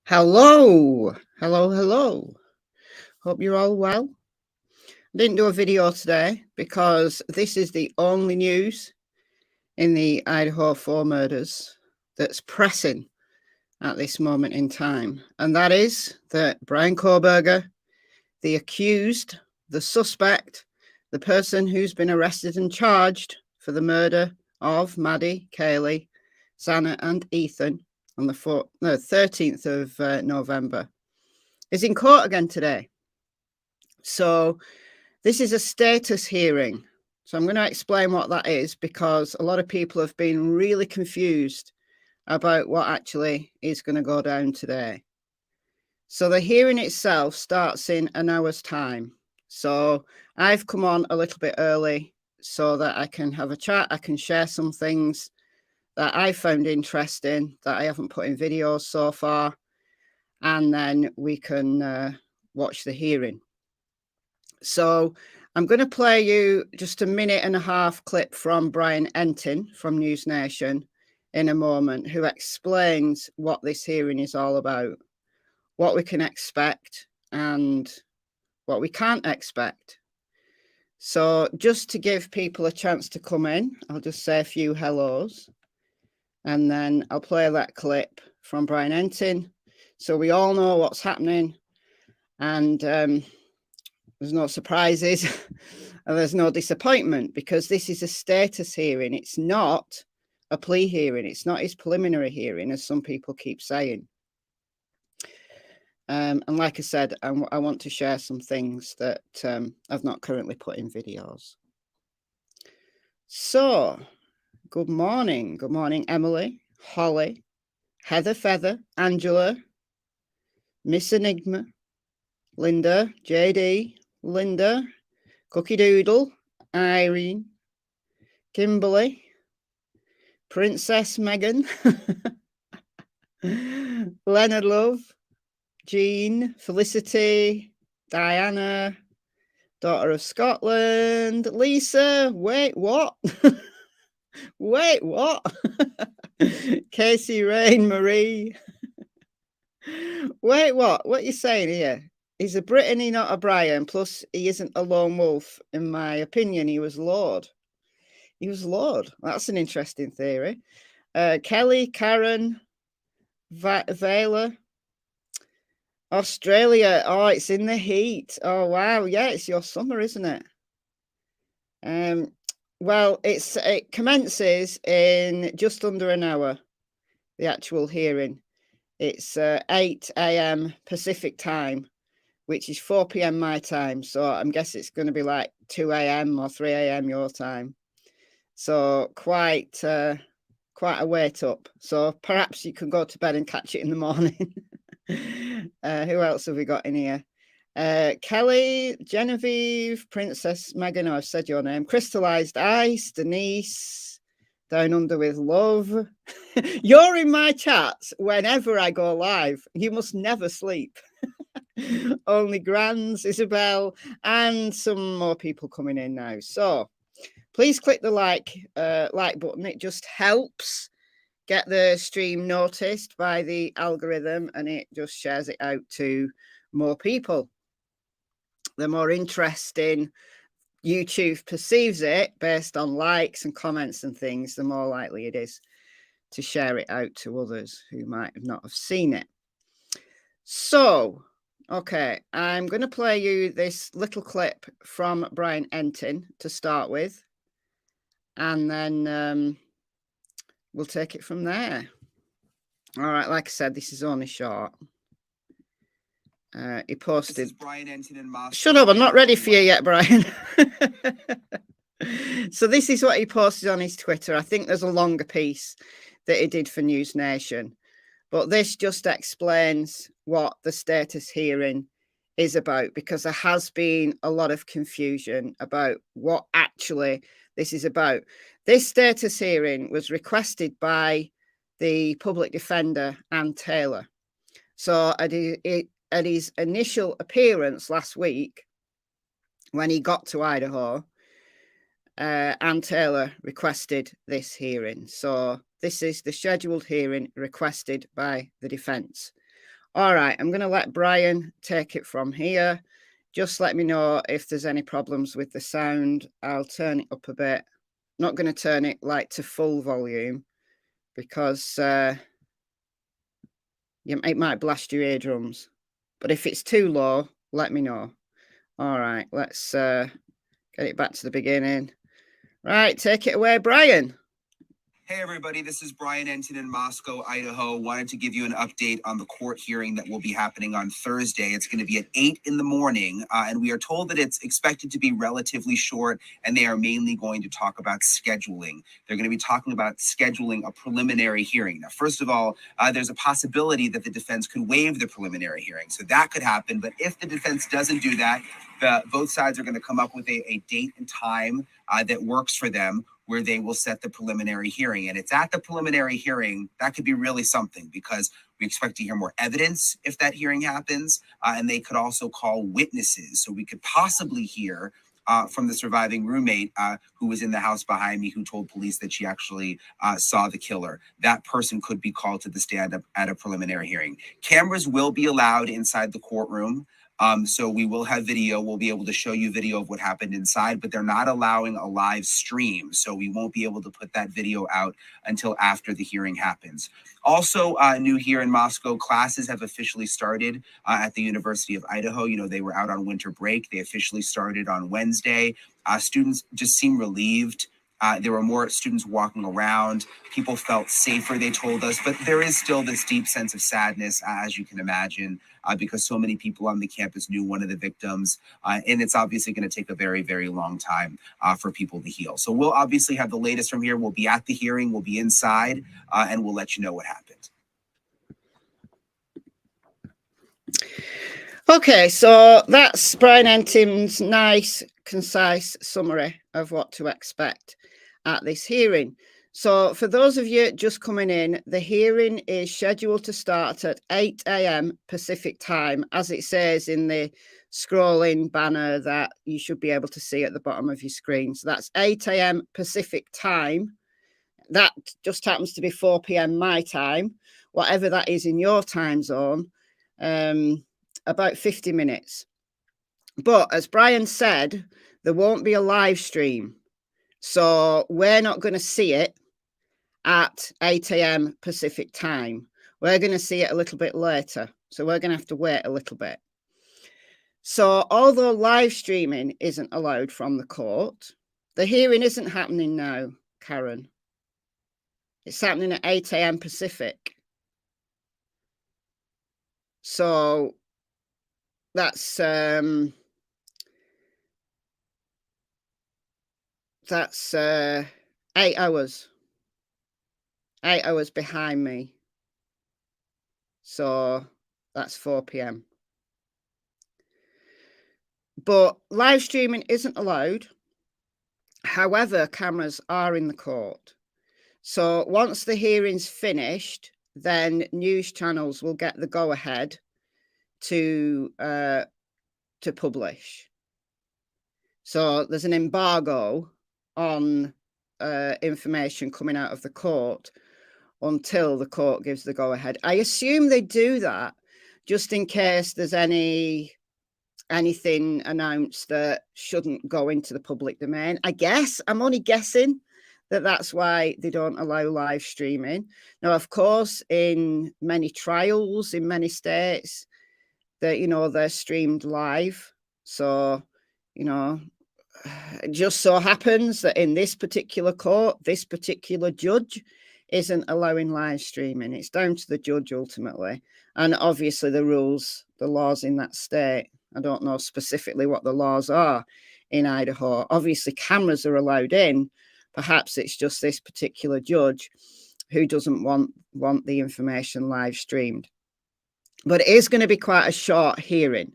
Hello, hello. Hope you're all well. I didn't do a video today because this is the only news in the Idaho 4 murders that's pressing at this moment in time. And that is that Bryan Kohberger, the accused, the suspect, the person who's been arrested and charged for the murder of Maddie, Kaylee, Xana and Ethan on the 13th of November, is in court again today. So this is a status hearing. So I'm going to explain what that is because a lot of people have been really confused about what actually is going to go down today. So the hearing itself starts in an hour's time. So I've come on a little bit early so that I can have a chat. I can share some things that I found interesting that I haven't put in videos so far. And then we can watch the hearing. So I'm going to play you just a 1.5-minute clip from Brian Entin from News Nation in a moment, who explains what this hearing is all about, what we can expect and what we can't expect. So just to give people a chance to come in, I'll just say a few hellos and then I'll play that clip from Brian Entin so we all know what's happening and there's no surprises and there's no disappointment, because this is a status hearing. It's not a plea hearing. It's not his preliminary hearing, as some people keep saying. And like I said, I want to share some things that I've not currently put in videos. So, good morning. Good morning, Emily, Holly, Heather Feather, Angela, Miss Enigma, Linda, JD, Linda, Cookie Doodle, Irene, Kimberly, Princess Megan, Leonard Love, Jean, Felicity, Diana, Daughter of Scotland, Lisa, wait, what? Wait, what? Casey, Rain, Marie. Wait, what? What are you saying here? He's a Brittany, not a Brian. Plus, he isn't a lone wolf. In my opinion, he was Lord. He was Lord. That's an interesting theory. Kelly, Karen, Vela, Australia. Oh, it's in the heat. Oh, wow. Yeah, it's your summer, isn't it? Well, it commences in just under an hour, the actual hearing. It's 8 a.m. Pacific time, which is 4 p.m. my time. So I'm guessing it's going to be like 2 a.m. or 3 a.m. your time. So quite a wait up. So perhaps you can go to bed and catch it in the morning. Who else have we got in here? Kelly, Genevieve, Princess Megan, I've said your name. Crystallized Ice, Denise, Down Under with Love. You're in my chats whenever I go live. You must never sleep. Only Grands, Isabel, and some more people coming in now. So please click the like button. It just helps get the stream noticed by the algorithm and it just shares it out to more people. The more interesting YouTube perceives it based on likes and comments and things, the more likely it is to share it out to others who might not have seen it. So, okay, I'm going to play you this little clip from Brian Entin to start with, and then we'll take it from there. All right, like I said, this is only short. He posted. Brian Entin and shut up! I'm not ready for you yet, Brian. So this is what he posted on his Twitter. I think there's a longer piece that he did for News Nation, but this just explains what the status hearing is about, because there has been a lot of confusion about what actually this is about. This status hearing was requested by the public defender, Ann Taylor. So at his initial appearance last week, when he got to Idaho, Ann Taylor requested this hearing. So this is the scheduled hearing requested by the defence. All right, I'm going to let Bryan take it from here. Just let me know if there's any problems with the sound. I'll turn it up a bit. Not going to turn it like to full volume because it might blast your eardrums. But if it's too low, let me know. All right, let's get it back to the beginning. Right, take it away, Bryan. Hey everybody, this is Bryan Enton in Moscow, Idaho. Wanted to give you an update on the court hearing that will be happening on Thursday. It's going to be at 8 in the morning, and we are told that it's expected to be relatively short, and they are mainly going to talk about scheduling. They're going to be talking about scheduling a preliminary hearing. Now, first of all, there's a possibility that the defense could waive the preliminary hearing, so that could happen. But if the defense doesn't do that, both sides are going to come up with a date and time that works for them, where they will set the preliminary hearing. And it's at the preliminary hearing that could be really something, because we expect to hear more evidence if that hearing happens. And they could also call witnesses. So we could possibly hear from the surviving roommate who was in the house behind me, who told police that she actually saw the killer. That person could be called to the stand up at a preliminary hearing. Cameras will be allowed inside the courtroom. So we will have video. We'll be able to show you video of what happened inside, but they're not allowing a live stream. So we won't be able to put that video out until after the hearing happens. Also new here in Moscow, classes have officially started at the University of Idaho. You know, they were out on winter break. They officially started on Wednesday. Students just seem relieved. There were more students walking around. People felt safer, they told us, but there is still this deep sense of sadness, as you can imagine, because so many people on the campus knew one of the victims, and it's obviously going to take a very, very long time for people to heal. So we'll obviously have the latest from here. We'll be at the hearing, we'll be inside, and we'll let you know what happened. Okay, so that's Bryan Enton's nice, concise summary of what to expect at this hearing. So for those of you just coming in, the hearing is scheduled to start at 8 a.m. Pacific time, as it says in the scrolling banner that you should be able to see at the bottom of your screen. So that's 8 a.m. Pacific time. That just happens to be 4 p.m. my time, whatever that is in your time zone. About 50 minutes. But as Bryan said, there won't be a live stream. So we're not going to see it at 8 a.m. Pacific time. We're going to see it a little bit later. So we're going to have to wait a little bit. So although live streaming isn't allowed from the court, the hearing isn't happening now, Karen. It's happening at 8 a.m. Pacific. So that's 8 hours. 8 hours behind me. So that's 4 p.m. But live streaming isn't allowed. However, cameras are in the court. So once the hearing's finished, then news channels will get the go-ahead to publish. So there's an embargo on information coming out of the court until the court gives the go-ahead. I assume they do that just in case there's anything announced that shouldn't go into the public domain. I guess, I'm only guessing that that's why they don't allow live streaming. Now, of course, in many trials in many states, that, you know, they're streamed live. So, you know, it just so happens that in this particular court, this particular judge isn't allowing live streaming. It's down to the judge ultimately. And obviously the rules, the laws in that state. I don't know specifically what the laws are in Idaho. Obviously cameras are allowed in. Perhaps it's just this particular judge who doesn't want the information live streamed. But it is going to be quite a short hearing.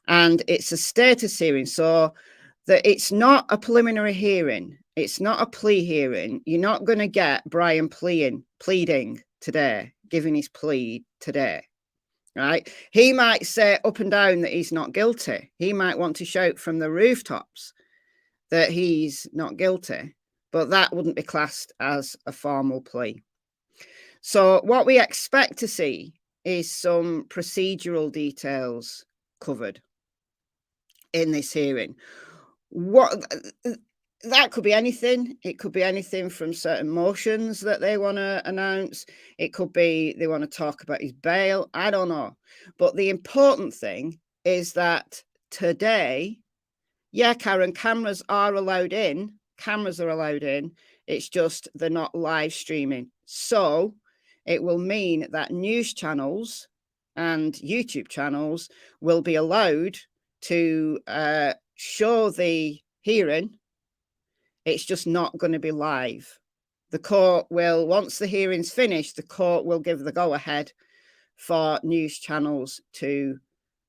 And it's a status hearing. So that it's not a preliminary hearing. It's not a plea hearing. You're not going to get Bryan pleading today, giving his plea today, right? He might say up and down that he's not guilty. He might want to shout from the rooftops that he's not guilty, but that wouldn't be classed as a formal plea. So what we expect to see is some procedural details covered in this hearing. What that could be anything. It could be anything from certain motions that they want to announce. It could be they want to talk about his bail. I don't know. But the important thing is that today, yeah, Karen, cameras are allowed in. Cameras are allowed in. It's just they're not live streaming. So it will mean that news channels and YouTube channels will be allowed to show the hearing. It's just not going to be live. The court will, once the hearing's finished, the court will give the go-ahead for news channels to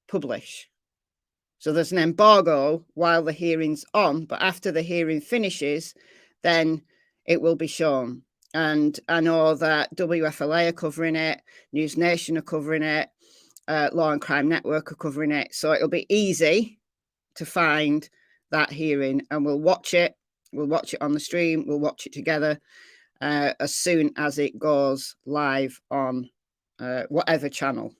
publish. So there's an embargo while the hearing's on, but after the hearing finishes, then it will be shown. And I know that WFLA are covering it, News Nation are covering it, Law and Crime Network are covering it. So it'll be easy to find that hearing, and we'll watch it. We'll watch it on the stream. We'll watch it together as soon as it goes live on whatever channel.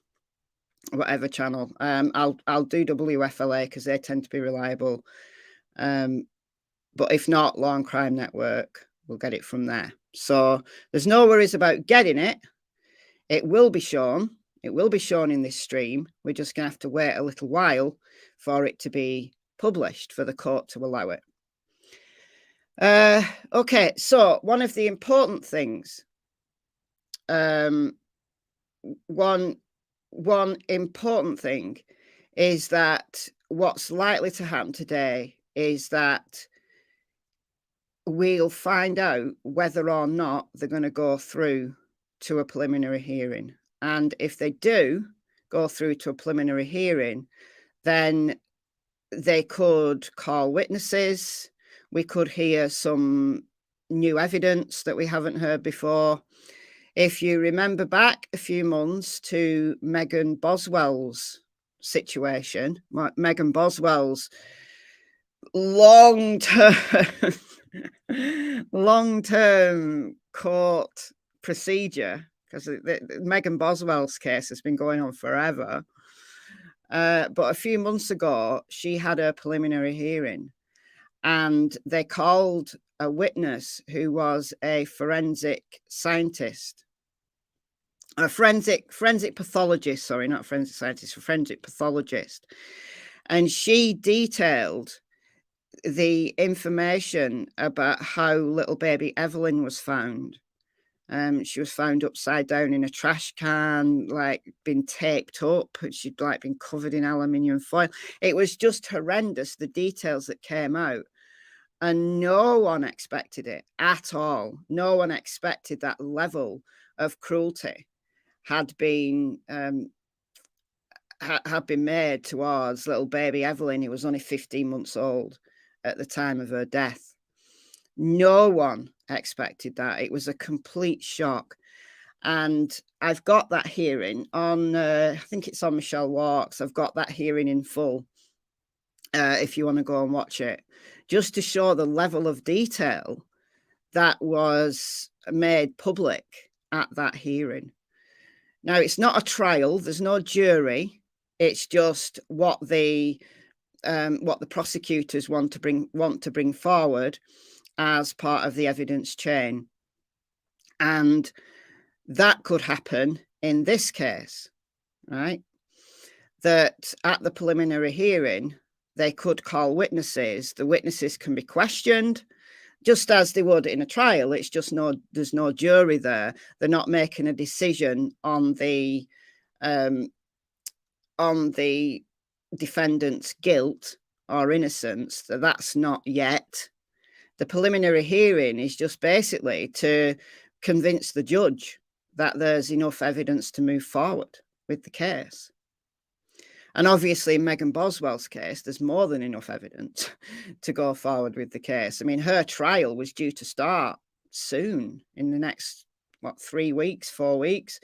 I'll do WFLA because they tend to be reliable. But if not, Law and Crime Network, we'll get it from there. So there's no worries about getting it. It will be shown. It will be shown in this stream. We're just going to have to wait a little while for it to be published, for the court to allow it. Okay, so one of the important things, one important thing is that what's likely to happen today is that we'll find out whether or not they're going to go through to a preliminary hearing. And if they do go through to a preliminary hearing, then they could call witnesses. We could hear some new evidence that we haven't heard before. If you remember back a few months to Megan Boswell's situation, Megan Boswell's long-term court procedure, because the Megan Boswell's case has been going on forever. But a few months ago, she had a preliminary hearing, and they called a witness who was a forensic scientist, a forensic pathologist, sorry, not forensic scientist, a forensic pathologist. And she detailed the information about how little baby Evelyn was found. She was found upside down in a trash can, like been taped up. She'd like been covered in aluminium foil. It was just horrendous, the details that came out. And no one expected it at all. No one expected that level of cruelty had been made towards little baby Evelyn, who was only 15 months old at the time of her death. No one expected that. It was a complete shock. And I've got that hearing on, I think it's on Michelle Walks. I've got that hearing in full, if you want to go and watch it, just to show the level of detail that was made public at that hearing. Now, it's not a trial. There's no jury. It's just what the prosecutors want to bring forward as part of the evidence chain. And that could happen in this case, right? That at the preliminary hearing, they could call witnesses. The witnesses can be questioned, just as they would in a trial. It's just there's no jury there. They're not making a decision on the defendant's guilt or innocence. That's not yet. The preliminary hearing is just basically to convince the judge that there's enough evidence to move forward with the case. And obviously, in Megan Boswell's case, there's more than enough evidence to go forward with the case. I mean, her trial was due to start soon, in the next, 3 weeks, 4 weeks.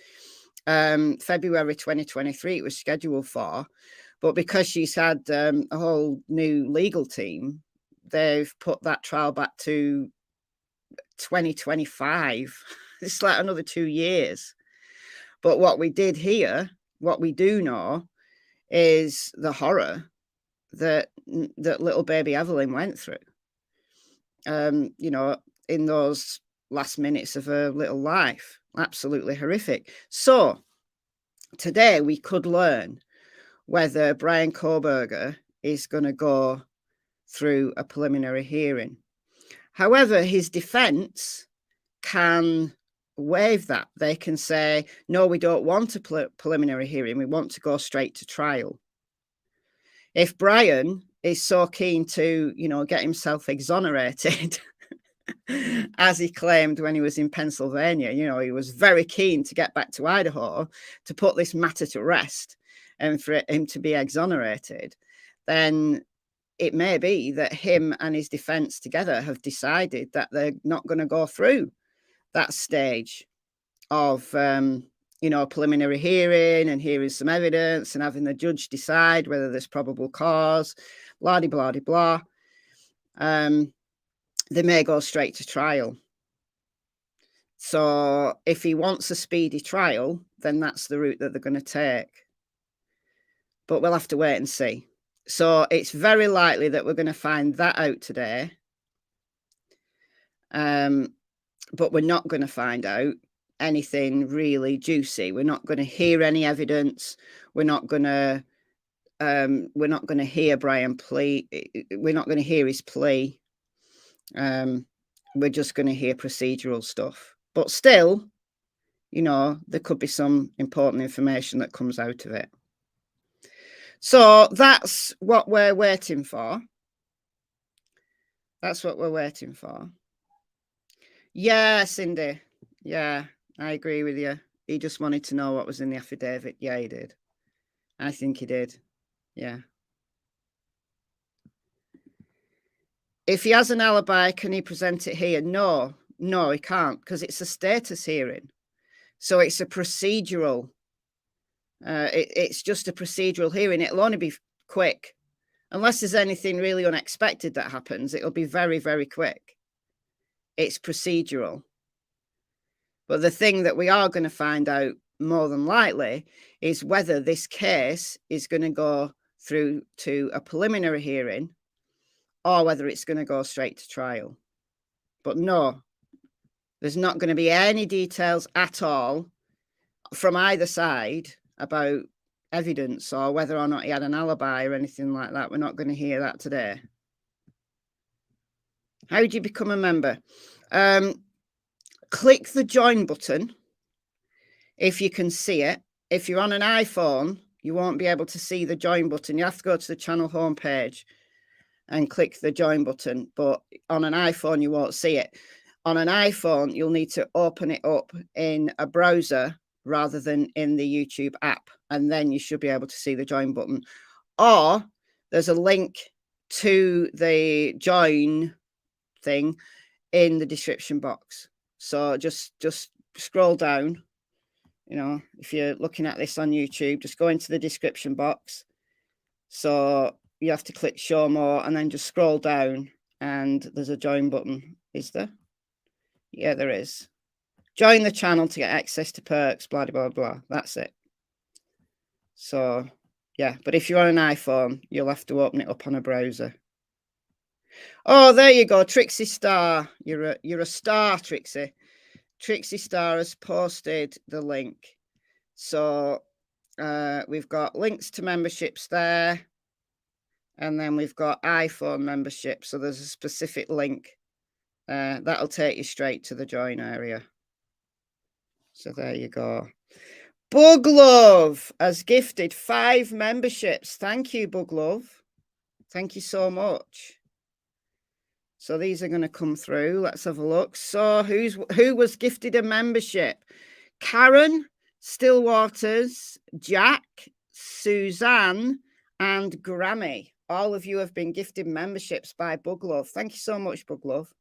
February 2023, it was scheduled for. But because she's had a whole new legal team, they've put that trial back to 2025. It's like another 2 years. But what we did hear, what we do know, is the horror that little baby Evelyn went through. You know, in those last minutes of her little life. Absolutely horrific. So today we could learn whether Bryan Kohberger is going to go through a preliminary hearing. However, his defense can waive that. They can say, no, we don't want a preliminary hearing. We want to go straight to trial. If Bryan is so keen to, you know, get himself exonerated, as he claimed when he was in Pennsylvania, you know, he was very keen to get back to Idaho to put this matter to rest and for him to be exonerated, then it may be that him and his defense together have decided that they're not going to go through that stage of, you know, preliminary hearing and hearing some evidence and having the judge decide whether there's probable cause, blah, blah, blah, blah. They may go straight to trial. So if he wants a speedy trial, then that's the route that they're going to take. But we'll have to wait and see. So it's very likely that we're going to find that out today. But we're not going to find out anything really juicy. We're not going to hear any evidence. We're not going to hear Bryan plea. We're not going to hear his plea. We're just going to hear procedural stuff. But still, you know, there could be some important information that comes out of it. So that's what we're waiting for. That's what we're waiting for. Yeah, Cindy. Yeah, I agree with you. He just wanted to know what was in the affidavit. Yeah, he did. I think he did. Yeah. If he has an alibi, can he present it here? No, he can't, because it's a status hearing. So it's a procedural. It's just a procedural hearing. It'll only be quick. Unless there's anything really unexpected that happens, it'll be very, very quick. It's procedural. But the thing that we are going to find out more than likely is whether this case is going to go through to a preliminary hearing or whether it's going to go straight to trial. But no, there's not going to be any details at all from either side about evidence or whether or not he had an alibi or anything like that. We're not going to hear that today. How do you become a member? Click the join button if you can see it. If you're on an iPhone, you won't be able to see the join button. You have to go to the channel homepage and click the join button. But on an iPhone, you won't see it. On an iPhone, you'll need to open it up in a browser rather than in the YouTube app. And then you should be able to see the join button. Or there's a link to the join thing in the description box. So just scroll down. You know, if you're looking at this on YouTube, just go into the description box. So you have to click show more and then just scroll down and there's a join button. Is there? Yeah, there is. Join the channel to get access to perks, blah, blah, blah. That's it. So, yeah. But if you're on an iPhone, you'll have to open it up on a browser. Oh, there you go. Trixie Star. You're a star, Trixie. Trixie Star has posted the link. So we've got links to memberships there. And then we've got iPhone membership. So there's a specific link. That'll take you straight to the join area. So there you go. Bug Love has gifted 5 memberships. Thank you, Bug Love. Thank you so much. So these are going to come through. Let's have a look. So who was gifted a membership? Karen, Stillwaters, Jack, Suzanne, and Grammy. All of you have been gifted memberships by Bug Love. Thank you so much, Bug Love.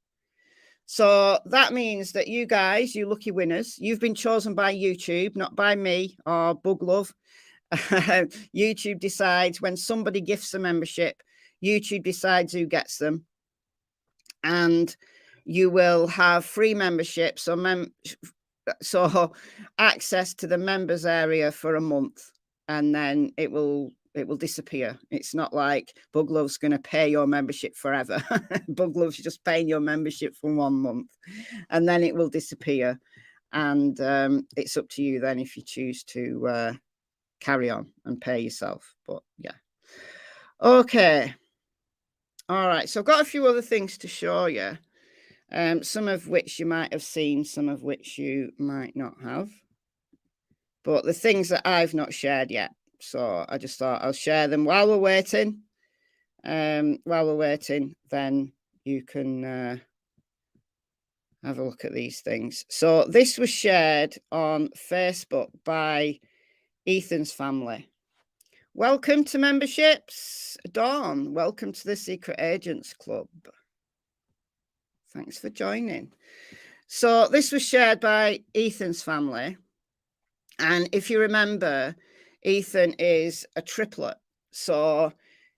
So that means that you guys, you lucky winners, you've been chosen by YouTube, not by me or Bug Love. YouTube decides when somebody gifts a membership, YouTube decides who gets them. And you will have free memberships. So So access to the members area for a month, and then it will disappear. It's not like Bug Love's going to pay your membership forever. Bug Love's just paying your membership for 1 month, and then it will disappear. And it's up to you then if you choose to carry on and pay yourself. But yeah. Okay. All right. So I've got a few other things to show you. Some of which you might have seen, some of which you might not have. But the things that I've not shared yet. So I just thought I'll share them while we're waiting. While we're waiting, then you can have a look at these things. So this was shared on Facebook by Ethan's family. Welcome to memberships. Dawn, welcome to the Secret Agents Club. Thanks for joining. So this was shared by Ethan's family. And if you remember, Ethan is a triplet. So,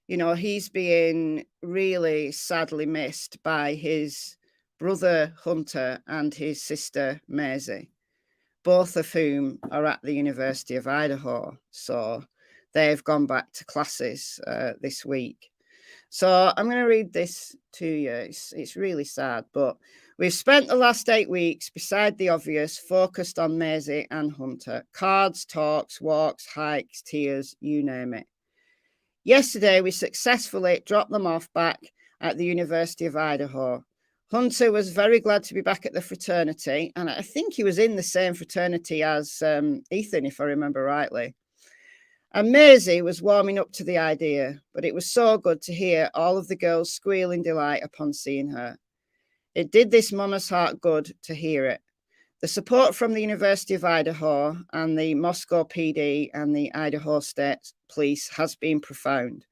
you know, he's being really sadly missed by his brother Hunter and his sister Maisie, both of whom are at the University of Idaho. So they've gone back to classes this week. So I'm going to read this to you. It's really sad, but we've spent the last 8 weeks, beside the obvious, focused on Maisie and Hunter. Cards, talks, walks, hikes, tears, you name it. Yesterday, we successfully dropped them off back at the University of Idaho. Hunter was very glad to be back at the fraternity, and I think he was in the same fraternity as Ethan, if I remember rightly. And Maisie was warming up to the idea, but it was so good to hear all of the girls squeal in delight upon seeing her. It did this mama's heart good to hear it. The support from the University of Idaho and the Moscow PD and the Idaho State Police has been profound.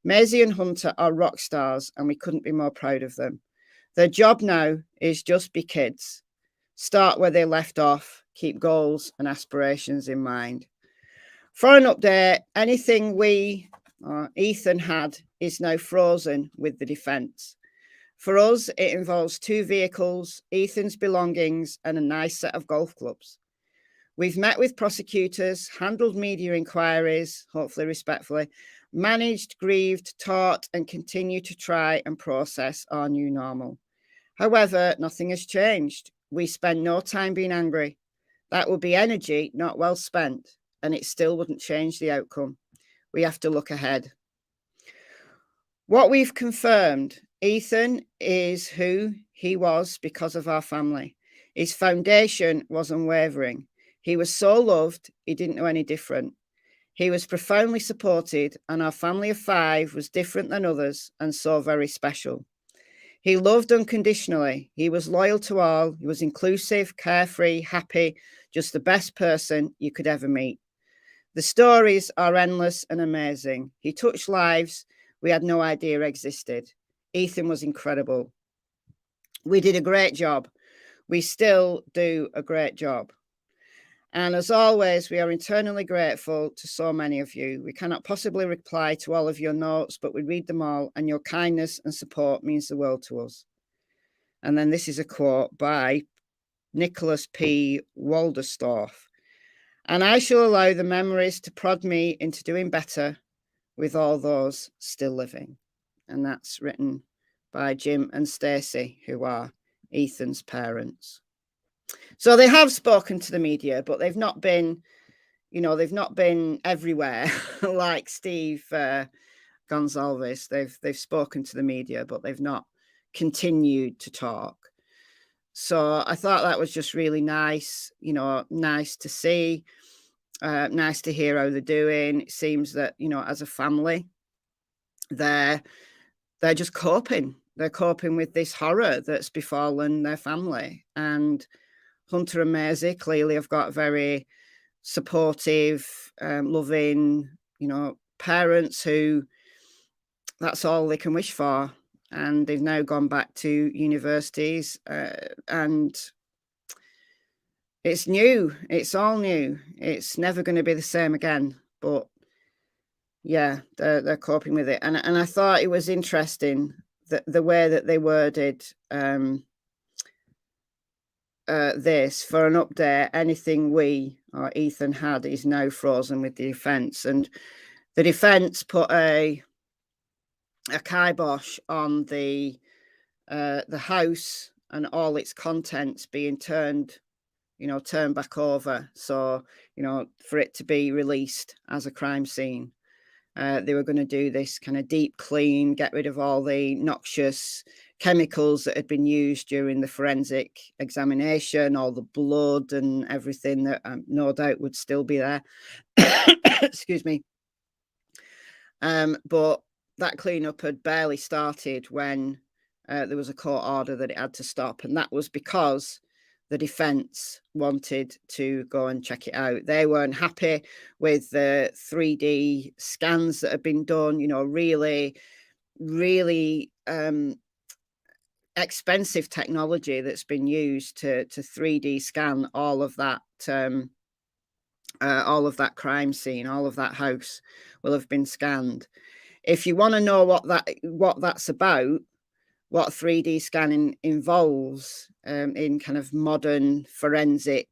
Maisie and Hunter are rock stars, and we couldn't be more proud of them. Their job now is just be kids. Start where they left off, keep goals and aspirations in mind. For an update, anything Ethan had is now frozen with the defence. For us, it involves 2 vehicles, Ethan's belongings, and a nice set of golf clubs. We've met with prosecutors, handled media inquiries, hopefully respectfully, managed, grieved, taught, and continue to try and process our new normal. However, nothing has changed. We spend no time being angry. That would be energy not well spent, and it still wouldn't change the outcome. We have to look ahead. What we've confirmed, Ethan is who he was because of our family. His foundation was unwavering. He was so loved, he didn't know any different. He was profoundly supported, and our family of 5 was different than others and so very special. He loved unconditionally. He was loyal to all. He was inclusive, carefree, happy, just the best person you could ever meet. The stories are endless and amazing. He touched lives we had no idea existed. Ethan was incredible. We did a great job. We still do a great job. And as always, we are eternally grateful to so many of you. We cannot possibly reply to all of your notes, but we read them all, and your kindness and support means the world to us. And then this is a quote by Nicholas P. Walderstorff. And I shall allow the memories to prod me into doing better with all those still living. And that's written by Jim and Stacey, who are Ethan's parents. So they have spoken to the media, but they've not been, they've not been everywhere like Steve Gonsalves. They've spoken to the media, but they've not continued to talk. So I thought that was just really nice, nice to see, nice to hear how they're doing. It seems that, as a family, they're just coping. They're coping with this horror that's befallen their family. And Hunter and Maisie clearly have got very supportive, loving, parents who that's all they can wish for. And they've now gone back to universities and it's new. It's all new. It's never going to be the same again. But yeah, they're coping with it. And I thought it was interesting that the way that they worded this for an update. Anything we or Ethan had is now frozen with the defence, and the defence put a kibosh on the house and all its contents being turned back over. So, for it to be released as a crime scene. They were going to do this kind of deep clean, get rid of all the noxious chemicals that had been used during the forensic examination, all the blood and everything that no doubt would still be there. Excuse me. But that cleanup had barely started when there was a court order that it had to stop. And that was because the defence wanted to go and check it out. They weren't happy with the 3D scans that had been done, really, really expensive technology that's been used to 3D scan all of that crime scene, all of that house will have been scanned. If you want to know what that's about, what 3D scanning involves in kind of modern forensic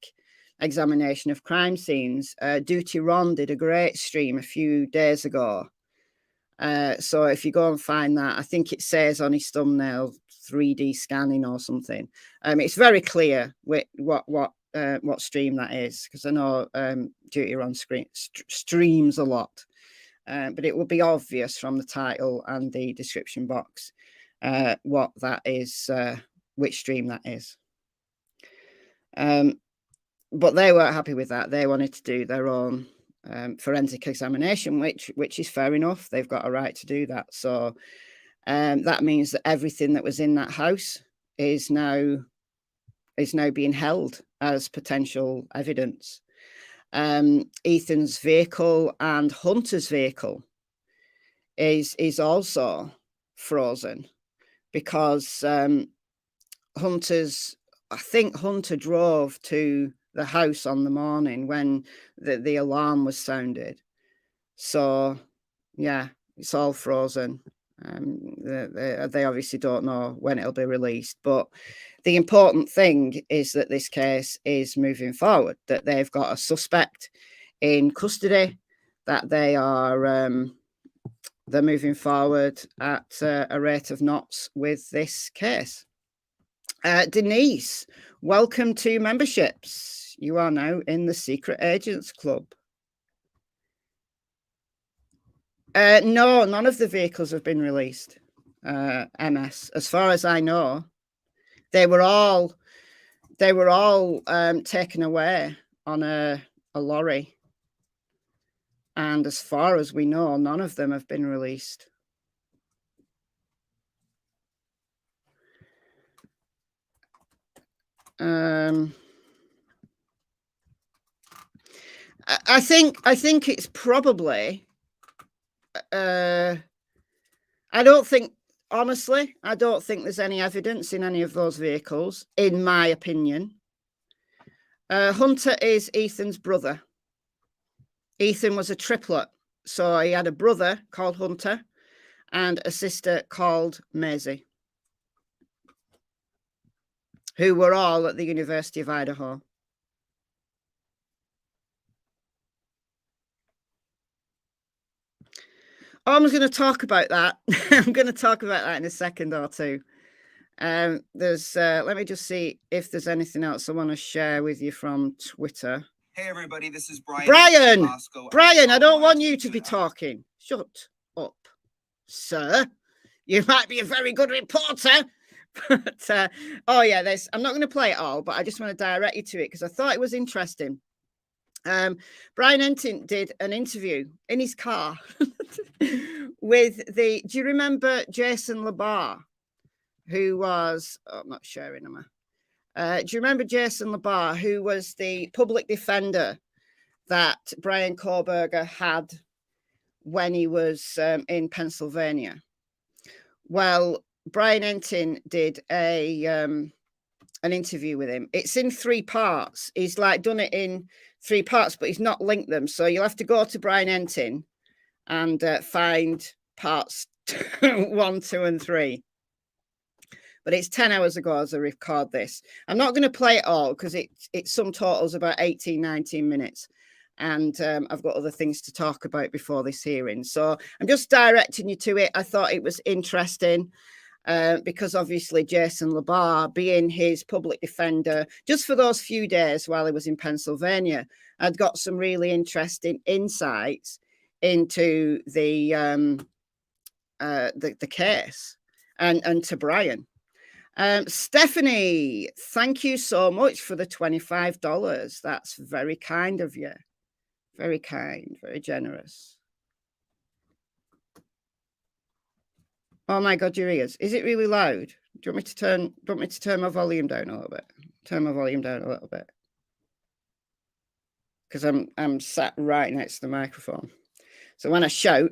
examination of crime scenes, Duty Ron did a great stream a few days ago. So if you go and find that, I think it says on his thumbnail 3D scanning or something. It's very clear what stream that is, because I know Duty Ron streams a lot, but it will be obvious from the title and the description box what that is, which stream that is. But they weren't happy with that. They wanted to do their own forensic examination, which is fair enough. They've got a right to do that. So that means that everything that was in that house is now being held as potential evidence. Ethan's vehicle and Hunter's vehicle is also frozen, because I think Hunter drove to the house on the morning when the alarm was sounded. So yeah, it's all frozen. They obviously don't know when it'll be released, but the important thing is that this case is moving forward, that they've got a suspect in custody, that they are they're moving forward at a rate of knots with this case. Denise, welcome to memberships. You are now in the Secret Agents Club. No, none of the vehicles have been released, MS. As far as I know, they were all taken away on a lorry. And as far as we know, none of them have been released. I think it's probably. I don't think there's any evidence in any of those vehicles, in my opinion. Hunter is Ethan's brother. Ethan was a triplet, so he had a brother called Hunter and a sister called Maisie, who were all at the University of Idaho. I'm going to talk about that. I'm going to talk about that in a second or two. There's let me just see if there's anything else I want to share with you from Twitter. Hey everybody, this is Bryan. Bryan, I don't want you to be talking. Shut up, sir. You might be a very good reporter. But oh yeah, I'm not going to play it all, but I just want to direct you to it because I thought it was interesting. Bryan Entin did an interview in his car with do you remember Jason LaBar, who was, I'm not sharing him. Do you remember Jason LaBar, who was the public defender that Bryan Kohberger had when he was in Pennsylvania? Well, Bryan Entin did an interview with him. It's in 3 parts. He's done it in 3 parts, but he's not linked them. So you'll have to go to Bryan Entin and find parts 1, 2, and 3. but it's 10 hours ago as I record this. I'm not going to play it all because it's sum totals about 18, 19 minutes. And I've got other things to talk about before this hearing. So I'm just directing you to it. I thought it was interesting because obviously Jason LaBar, being his public defender, just for those few days while he was in Pennsylvania, had got some really interesting insights into the case and to Bryan. Stephanie, thank you so much for the $25. That's very kind of you. Very kind, very generous. Oh my God, your ears. Is it really loud? Do you want me to turn my volume down a little bit? Turn my volume down a little bit. Because I'm sat right next to the microphone. So when I shout,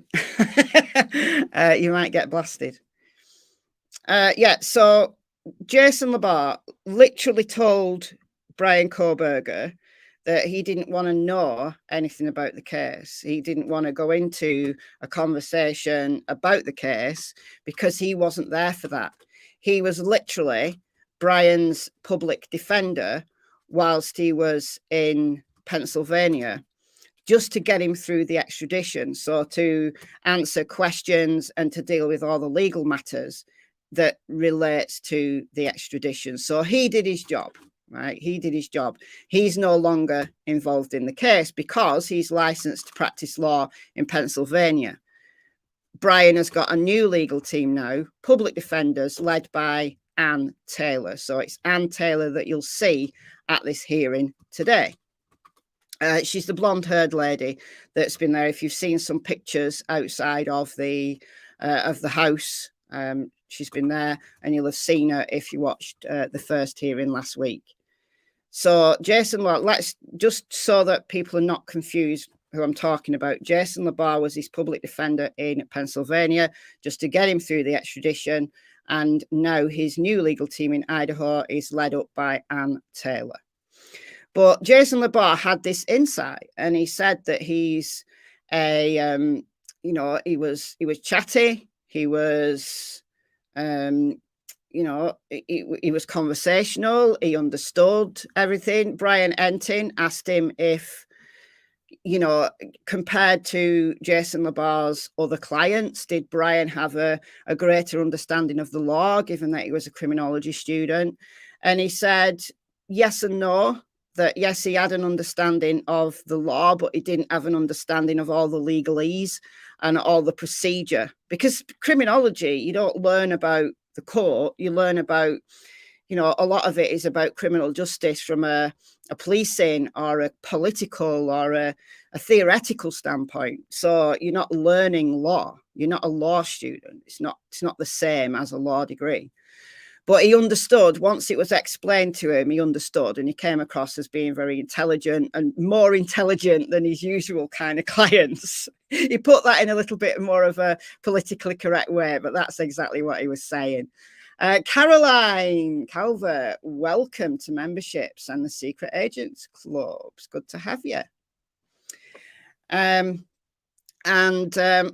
you might get blasted. Yeah, so Jason LaBar literally told Bryan Kohberger that he didn't want to know anything about the case. He didn't want to go into a conversation about the case because he wasn't there for that. He was literally Bryan's public defender whilst he was in Pennsylvania, just to get him through the extradition. So to answer questions and to deal with all the legal matters that relates to the extradition. So he did his job. Right, he did his job. He's no longer involved in the case because he's licensed to practice law in Pennsylvania. Bryan has got a new legal team now, public defenders led by Ann Taylor. So it's Ann Taylor that you'll see at this hearing today. She's the blonde-haired lady that's been there. If you've seen some pictures outside of the house, she's been there, and you'll have seen her if you watched the first hearing last week. So Jason, let's just so that people are not confused who I'm talking about. Jason LaBar was his public defender in Pennsylvania just to get him through the extradition. And now his new legal team in Idaho is led up by Ann Taylor. But Jason LaBar had this insight, and he said that he's he was chatty. He was, he was conversational. He understood everything. Bryan Entin asked him if, compared to Jason LaBar's other clients, did Bryan have a greater understanding of the law, given that he was a criminology student? And he said yes and no. That yes, he had an understanding of the law, but he didn't have an understanding of all the legalese and all the procedure. Because criminology, you don't learn about the court, you learn about, a lot of it is about criminal justice from a policing or a political or a theoretical standpoint. So you're not learning law. You're not a law student. It's not the same as a law degree. But he understood, once it was explained to him, he understood, and he came across as being very intelligent and more intelligent than his usual kind of clients. He put that in a little bit more of a politically correct way, but that's exactly what he was saying. Caroline Calvert, welcome to Memberships and the Secret Agents Clubs. Good to have you.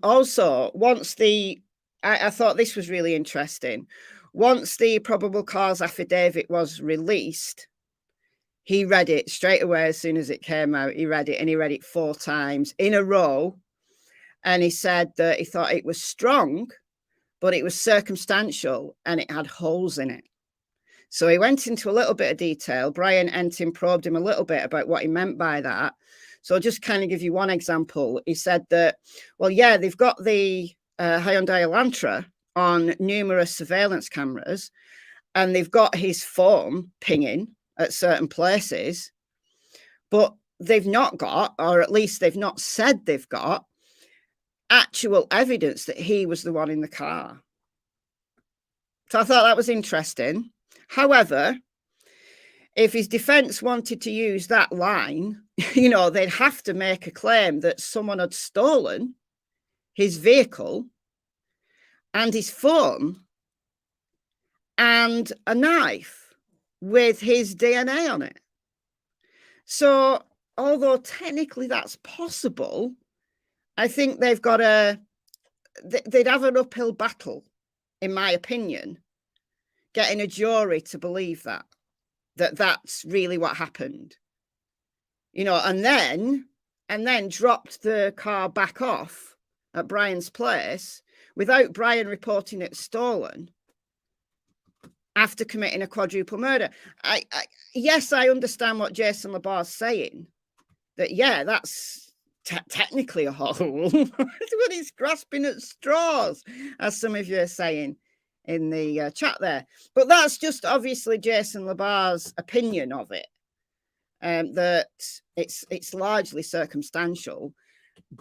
Also, once I thought this was really interesting. Once the probable cause affidavit was released, he read it straight away as soon as it came out. He read it, and he read it 4 times in a row. And he said that he thought it was strong, but it was circumstantial and it had holes in it. So he went into a little bit of detail. Bryan Entin probed him a little bit about what he meant by that. So I'll just kind of give you one example. He said that, well, yeah, they've got the Hyundai Elantra on numerous surveillance cameras, and they've got his phone pinging at certain places, but they've not got, or at least they've not said they've got, actual evidence that he was the one in the car. So I thought that was interesting. However, if his defense wanted to use that line, they'd have to make a claim that someone had stolen his vehicle and his phone and a knife with his DNA on it. So, although technically that's possible, I think they'd have an uphill battle, in my opinion, getting a jury to believe that that's really what happened, you know, and then dropped the car back off at Bryan's place without Bryan reporting it stolen after committing a quadruple murder. Yes, I understand what Jason LaBar's saying, that, yeah, that's technically a hole, but it's grasping at straws, as some of you are saying in the chat there. But that's just obviously Jason LaBar's opinion of it, that it's largely circumstantial,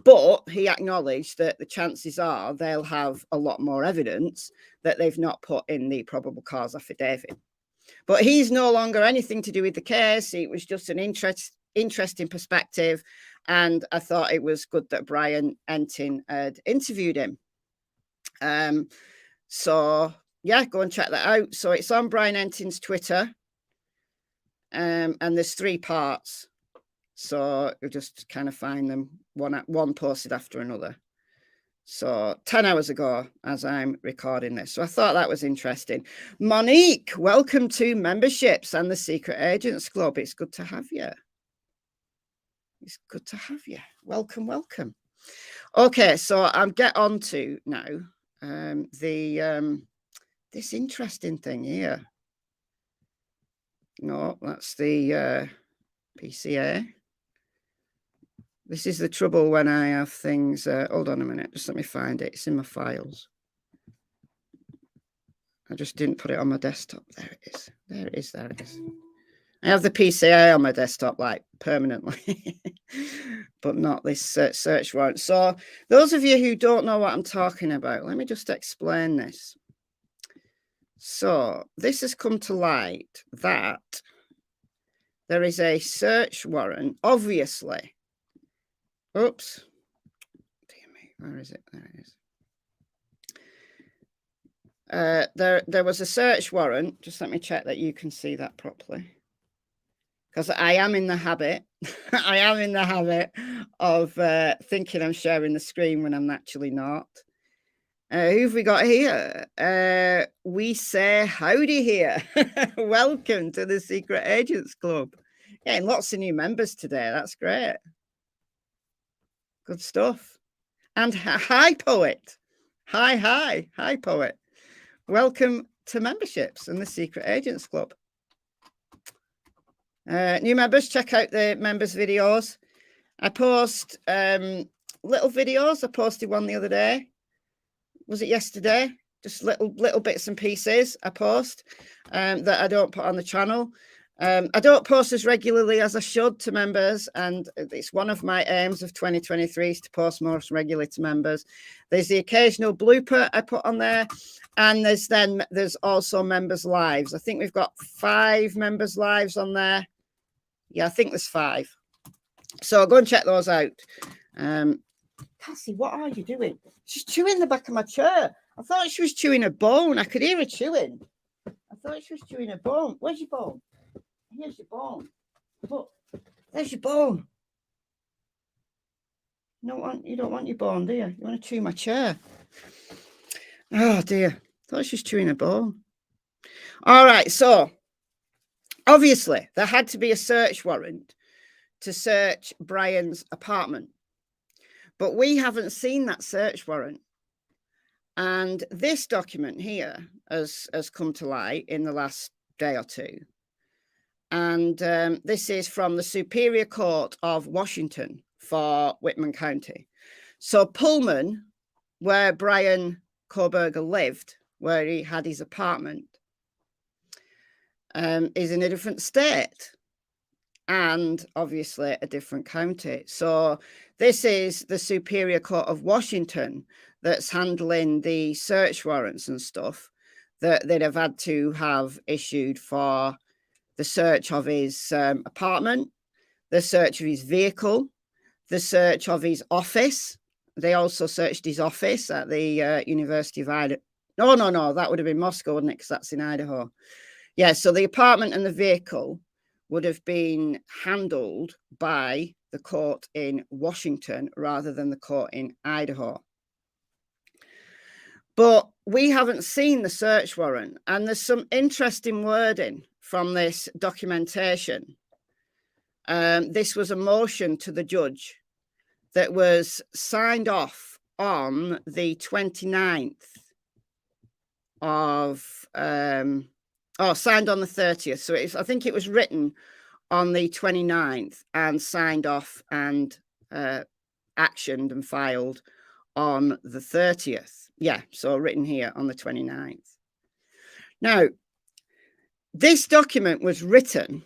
but he acknowledged that the chances are they'll have a lot more evidence that they've not put in the probable cause affidavit. But he's no longer anything to do with the case. It was just an interesting perspective, and I thought it was good that Bryan Entin had interviewed him. So yeah, go and check that out. So it's on Bryan Entin's Twitter, and there's 3 parts. So you'll just kind of find them one posted after another. So 10 hours ago, as I'm recording this. So I thought that was interesting. Monique, welcome to Memberships and the Secret Agents Club. It's good to have you. It's good to have you. Welcome, welcome. Okay, so I'll get on to now this interesting thing here. No, that's the PCA. This is the trouble when I have things. Hold on a minute. Just let me find it. It's in my files. I just didn't put it on my desktop. There it is. There it is. There it is. I have the PCA on my desktop, like, permanently, but not this search warrant. So those of you who don't know what I'm talking about, let me just explain this. So this has come to light that there is a search warrant, obviously. Oops. Dear me, where is it? There it is. There was a search warrant. Just let me check that you can see that properly, because I am in the habit. I am in the habit of thinking I'm sharing the screen when I'm actually not. Who've we got here? We say howdy here. Welcome to the Secret Agents Club. Getting lots of new members today. That's great. Good stuff. And hi, Poet. Hi, Poet. Welcome to Memberships and the Secret Agents Club. New members, check out the members videos. I post little videos. I posted one the other day. Was it yesterday? Just little bits and pieces I post that I don't put on the channel. I don't post as regularly as I should to members, and it's one of my aims of 2023 is to post more regularly to members. There's the occasional blooper I put on there, and there's also members lives. I think we've got 5 members lives on there. Yeah, I think there's 5. So go and check those out. Cassie, what are you doing? She's chewing the back of my chair. I thought she was chewing a bone. I could hear her chewing. I thought she was chewing a bone. Where's your bone? Here's your bone. Look, there's your bone. You don't want your bone, do you? You want to chew my chair? Oh dear. I thought she was chewing a bone. All right, so obviously there had to be a search warrant to search Bryan's apartment, but we haven't seen that search warrant. And this document here has come to light in the last day or two. And this is from the Superior Court of Washington for Whitman County. So Pullman, where Bryan Kohberger lived, where he had his apartment, is in a different state and obviously a different county. So this is the Superior Court of Washington that's handling the search warrants and stuff that they'd have had to have issued for the search of his apartment, the search of his vehicle, the search of his office. They also searched his office at the University of Idaho. No, that would have been Moscow, wouldn't it? Because that's in Idaho. Yeah, so the apartment and the vehicle would have been handled by the court in Washington rather than the court in Idaho. But we haven't seen the search warrant, and there's some interesting wording from this documentation. This was a motion to the judge that was signed off on the 29th of, signed on the 30th. So I think it was written on the 29th and signed off and actioned and filed on the 30th. Yeah, so written here on the 29th. Now, this document was written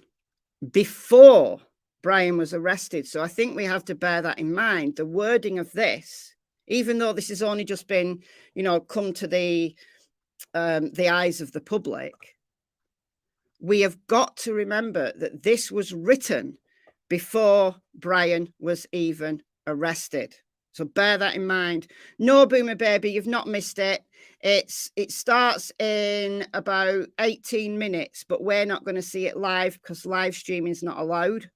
before Bryan was arrested. So I think we have to bear that in mind. The wording of this, even though this has only just been, come to the eyes of the public, we have got to remember that this was written before Bryan was even arrested. So bear that in mind. No Boomer Baby, you've not missed it. It starts in about 18 minutes, but we're not going to see it live because live streaming is not allowed.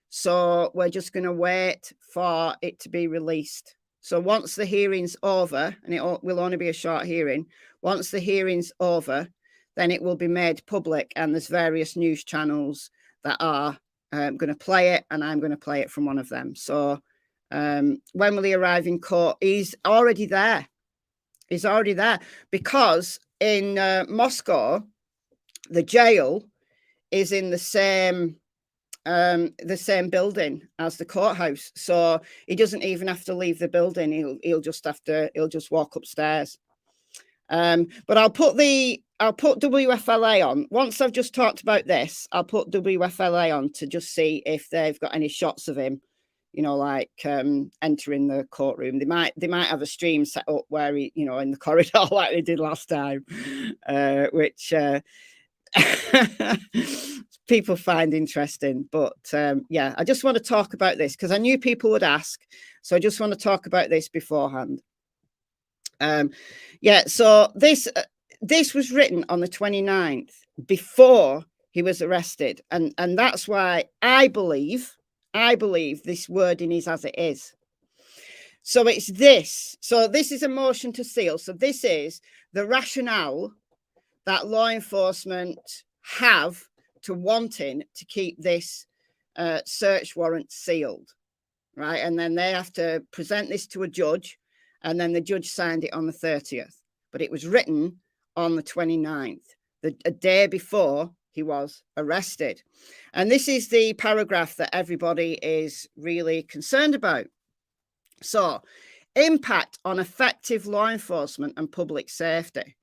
So we're just going to wait for it to be released. So once the hearing's over, and it will only be a short hearing, once the hearing's over, then it will be made public, and there's various news channels that are going to play it, and I'm going to play it from one of them. So when will he arrive in court? He's already there. He's already there, because in Moscow, the jail is in the same building as the courthouse, so he doesn't even have to leave the building. He'll just walk upstairs. But I'll put WFLA on. Once I've just talked about this, I'll put WFLA on to just see if they've got any shots of him, like entering the courtroom. They might have a stream set up where he, in the corridor like they did last time, which people find interesting. But yeah, I just want to talk about this because I knew people would ask, so I just want to talk about this beforehand. Yeah, so this was written on the 29th before he was arrested, and that's why I believe this wording is as it is. So it's this. So this is a motion to seal. So this is the rationale that law enforcement have to wanting to keep this search warrant sealed, right? And then they have to present this to a judge, and then the judge signed it on the 30th. But it was written on the 29th, a day before he was arrested. And this is the paragraph that everybody is really concerned about. So, impact on effective law enforcement and public safety.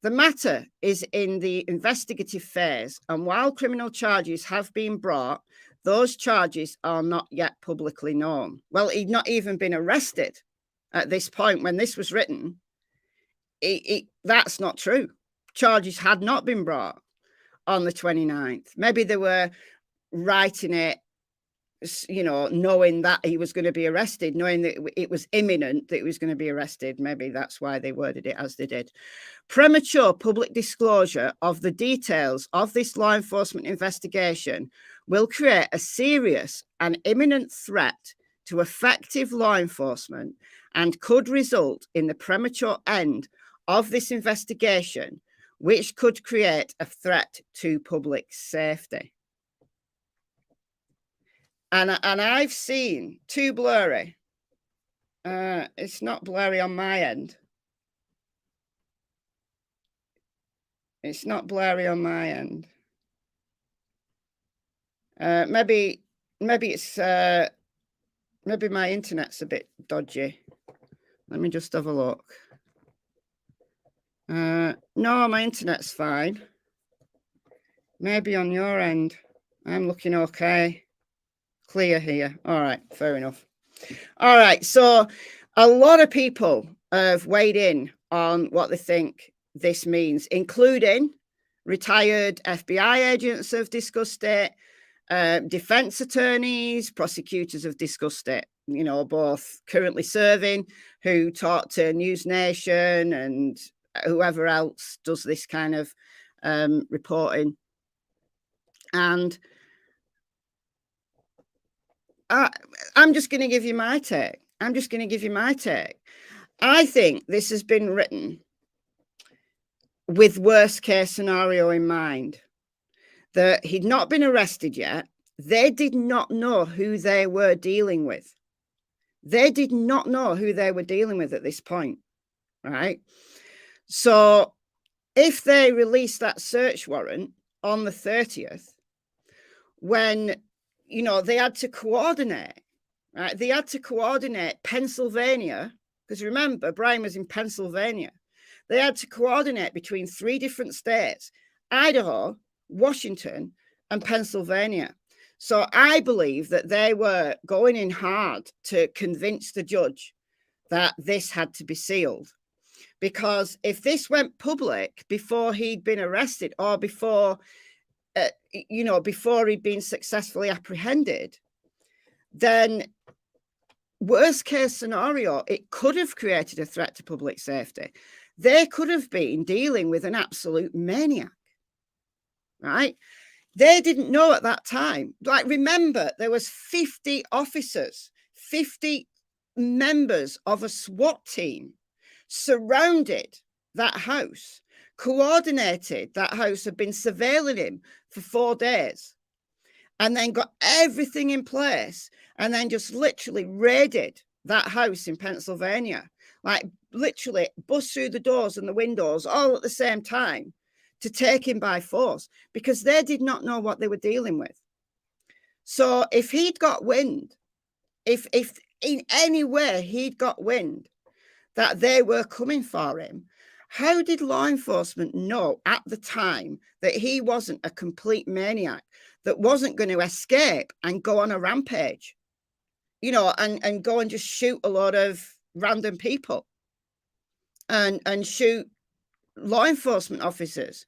The matter is in the investigative phase, and while criminal charges have been brought, those charges are not yet publicly known. Well, he'd not even been arrested at this point when this was written. That's not true. Charges had not been brought on the 29th. Maybe they were writing it, knowing that he was going to be arrested, knowing that it was imminent that he was going to be arrested. Maybe that's why they worded it as they did. Premature public disclosure of the details of this law enforcement investigation will create a serious and imminent threat to effective law enforcement and could result in the premature end of this investigation, which could create a threat to public safety. And I've seen too blurry. It's not blurry on my end. It's not blurry on my end. Maybe it's maybe my internet's a bit dodgy. Let me just have a look. No, my internet's fine. Maybe on your end. I'm looking okay. Clear here. All right, fair enough. All right, so a lot of people have weighed in on what they think this means, including retired FBI agents have discussed it, defense attorneys, prosecutors have discussed it, both currently serving, who talk to News Nation, and whoever else does this kind of reporting. And I'm just going to give you my take. I think this has been written with worst case scenario in mind, that he'd not been arrested yet. They did not know who they were dealing with. They did not know who they were dealing with at this point, right? So if they released that search warrant on the 30th, when, you know, they had to coordinate, right? They had to coordinate Pennsylvania, because remember, Bryan was in Pennsylvania. They had to coordinate between 3 different states, Idaho, Washington, and Pennsylvania. So I believe that they were going in hard to convince the judge that this had to be sealed. Because if this went public before he'd been arrested or before, you know, before he'd been successfully apprehended, then worst case scenario, it could have created a threat to public safety. They could have been dealing with an absolute maniac, right? They didn't know at that time. Like, remember, there was 50 officers, 50 members of a SWAT team surrounded that house, coordinated that house, had been surveilling him for 4 days, and then got everything in place, and then just literally raided that house in Pennsylvania, like literally bust through the doors and the windows all at the same time to take him by force, because they did not know what they were dealing with. So if he'd got wind, if in any way he'd got wind that they were coming for him, how did law enforcement know at the time that he wasn't a complete maniac that wasn't going to escape and go on a rampage, you know, and go and just shoot a lot of random people and shoot law enforcement officers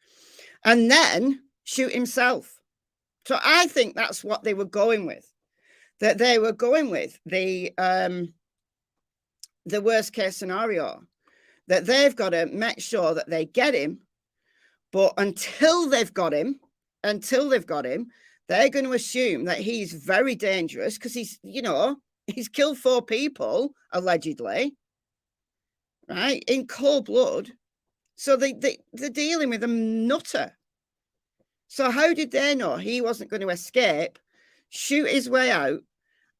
and then shoot himself? So I think that's what they were going with, that they were going with the worst case scenario, that they've got to make sure that they get him. But until they've got him, they're going to assume that he's very dangerous because he's, you know, he's killed 4 people, allegedly, right, in cold blood. So they're dealing with a nutter. So how did they know he wasn't going to escape, shoot his way out,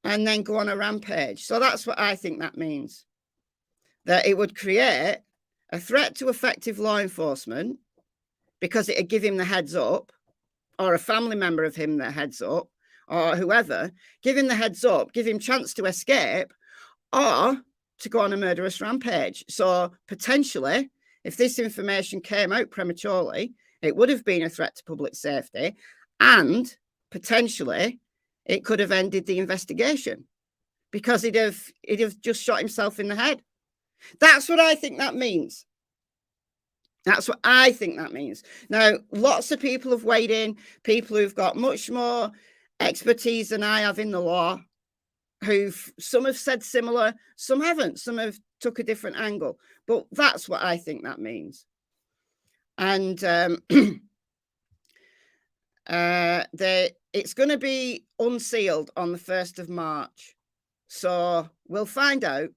and then go on a rampage? So that's what I think that means. That it would create a threat to effective law enforcement because it would give him the heads up, or a family member of him the heads up, or whoever, give him the heads up, give him chance to escape, or to go on a murderous rampage. So potentially, if this information came out prematurely, it would have been a threat to public safety, and potentially it could have ended the investigation because he'd have just shot himself in the head. That's what I think that means. That's what I think that means. Now, lots of people have weighed in, people who've got much more expertise than I have in the law, some have said similar, some haven't, some have took a different angle, but that's what I think that means. And it's going to be unsealed on the 1st of March. So we'll find out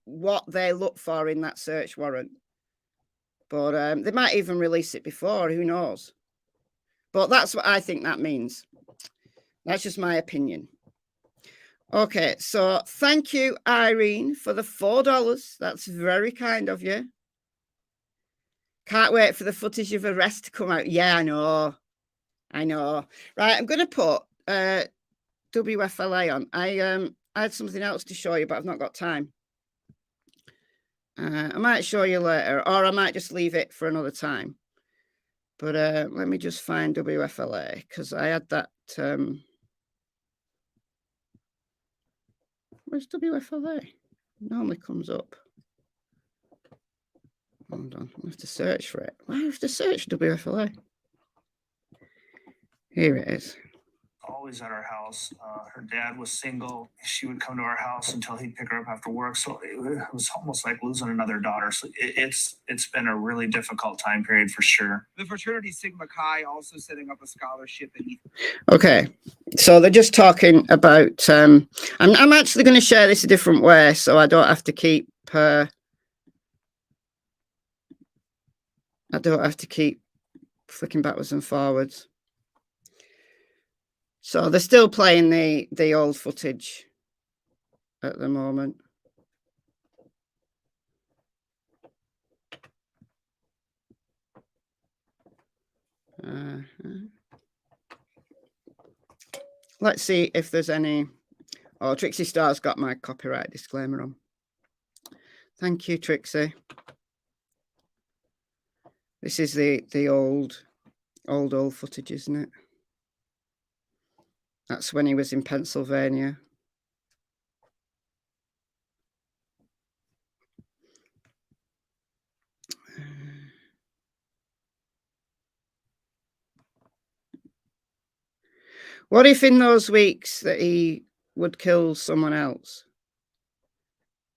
what they look for in that search warrant. But they might even release it before, who knows? But that's what I think that means. That's just my opinion. Okay, so thank you, Irene, for the $4. That's very kind of you. Can't wait for the footage of arrest to come out. Yeah, I know. Right, I'm going to put WFLA on. I had something else to show you, but I've not got time. I might show you later, or I might just leave it for another time. But let me just find WFLA, because I had that. Where's WFLA? It normally comes up. Hold on, I have to search for it. Why do I have to search WFLA? Here it is. Always at our house. Her dad was single. She would come to our house until he'd pick her up after work. So it was almost like losing another daughter. So it's been a really difficult time period for sure. The fraternity Sigma Chi also setting up a scholarship. Okay, so they're just talking about. I'm actually going to share this a different way, so I don't have to keep. I don't have to keep flicking backwards and forwards. So they're still playing the old footage at the moment. Let's see if there's any. Oh, Trixie Star's got my copyright disclaimer on. Thank you, Trixie. This is the old footage, isn't it? That's when he was in Pennsylvania. What if in those weeks that he would kill someone else?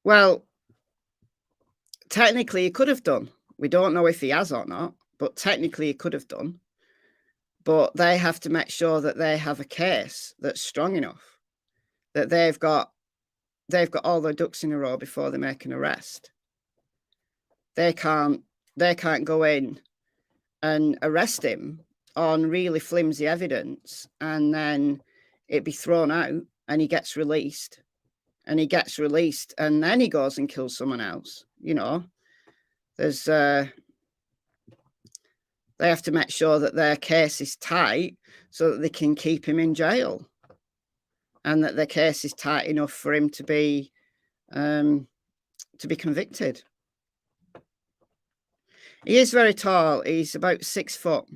Well, technically he could have done. We don't know if he has or not, but technically he could have done. But they have to make sure that they have a case that's strong enough, that they've got all their ducks in a row before they make an arrest. They can't go in and arrest him on really flimsy evidence and then it be thrown out and he gets released and then he goes and kills someone else. You know, there's they have to make sure that their case is tight so that they can keep him in jail and that their case is tight enough for him to be convicted. He is very tall. He's about 6 foot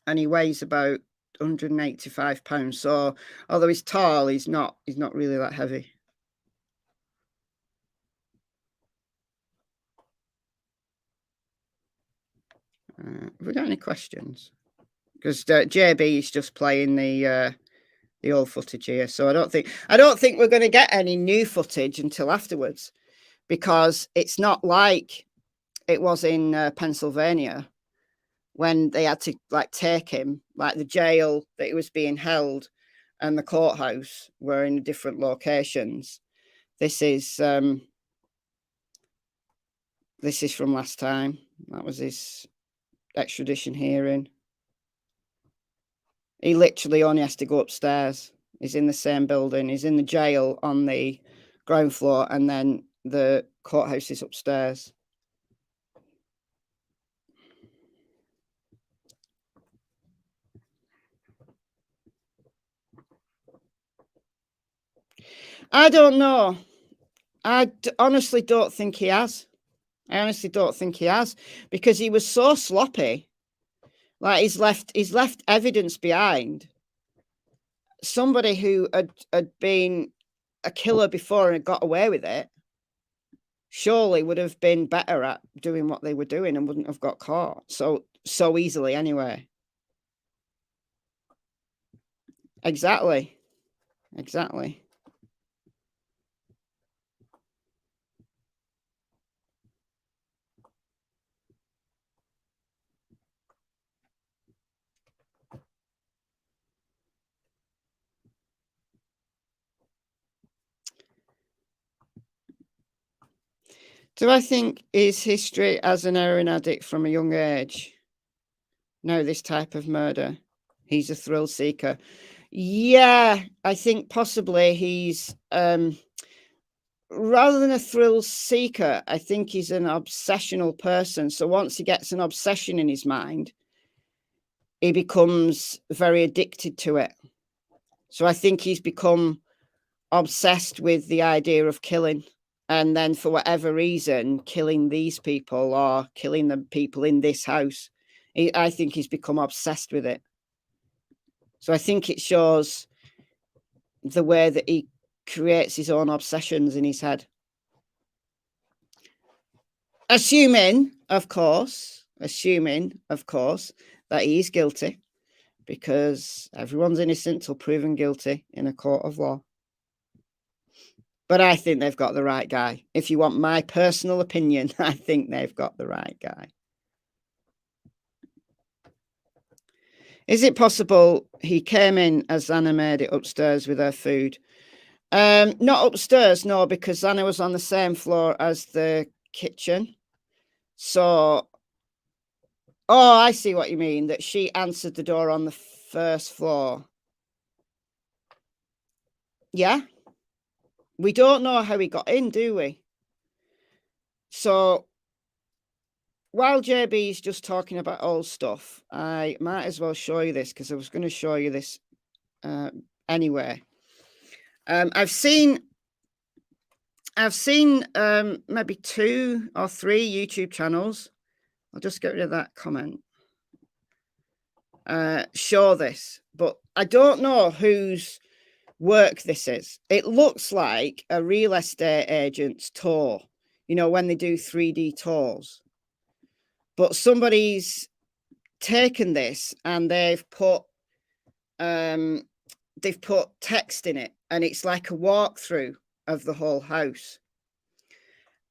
and he weighs about 185 pounds. So although he's tall, he's not really that heavy. Have we got any questions? Because JB is just playing the old footage here, so I don't think we're going to get any new footage until afterwards, because it's not like it was in Pennsylvania when they had to like take him, like the jail that he was being held and the courthouse were in different locations. This is from last time. That was his extradition hearing. He literally only has to go upstairs. He's in the same building. He's in the jail on the ground floor, and then the courthouse is upstairs. I don't know. I honestly don't think he has. I honestly don't think he has, because he was so sloppy. Like he's left evidence behind. Somebody who had been a killer before and had got away with it surely would have been better at doing what they were doing and wouldn't have got caught so easily anyway. Exactly. Do I think his history as an heroin addict from a young age? No, this type of murder. He's a thrill seeker. Yeah, I think possibly he's rather than a thrill seeker, I think he's an obsessional person. So once he gets an obsession in his mind, he becomes very addicted to it. So I think he's become obsessed with the idea of killing. And then for whatever reason, killing these people or killing the people in this house. I think he's become obsessed with it. So I think it shows the way that he creates his own obsessions in his head. Assuming, of course, that he is guilty, because everyone's innocent till proven guilty in a court of law. But I think they've got the right guy. If you want my personal opinion, I think they've got the right guy. Is it possible he came in as Anna made it upstairs with her food? Not upstairs, no, because Anna was on the same floor as the kitchen. So Oh, I see what you mean, that she answered the door on the first floor. Yeah. We don't know how he got in, do we? So while JB's just talking about old stuff, I might as well show you this because I was going to show you this anyway. I've seen maybe 2 or 3 YouTube channels. I'll just get rid of that comment. Show this, but I don't know whose work this is. It looks like a real estate agent's tour, you know, when they do 3D tours. But somebody's taken this and they've put text in it, and it's like a walkthrough of the whole house.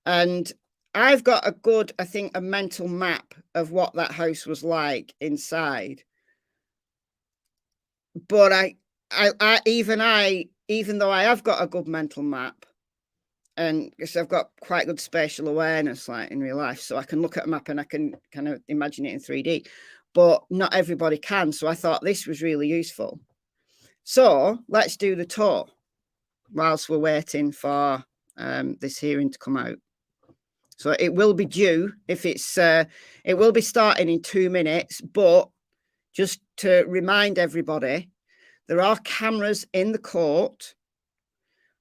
And I've got a mental map of what that house was like inside. But even though I have got a good mental map, and because I've got quite good spatial awareness, like in real life, so I can look at a map and I can kind of imagine it in 3D, but not everybody can. So I thought this was really useful. So let's do the tour whilst we're waiting for this hearing to come out. So it will be due it will be starting in 2 minutes, but just to remind everybody, there are cameras in the court.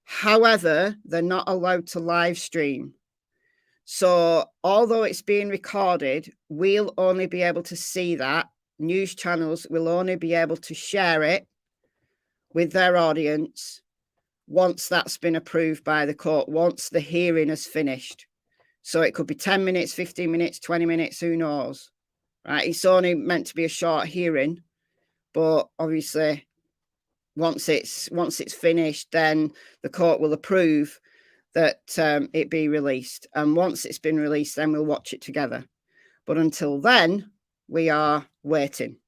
However, they're not allowed to live stream. So although it's being recorded, we'll only be able to see that. News channels will only be able to share it with their audience once that's been approved by the court, once the hearing has finished. So it could be 10 minutes, 15 minutes, 20 minutes, who knows, right? It's only meant to be a short hearing, but obviously once it's finished, then the court will approve that it be released. And once it's been released, then we'll watch it together. But until then, we are waiting.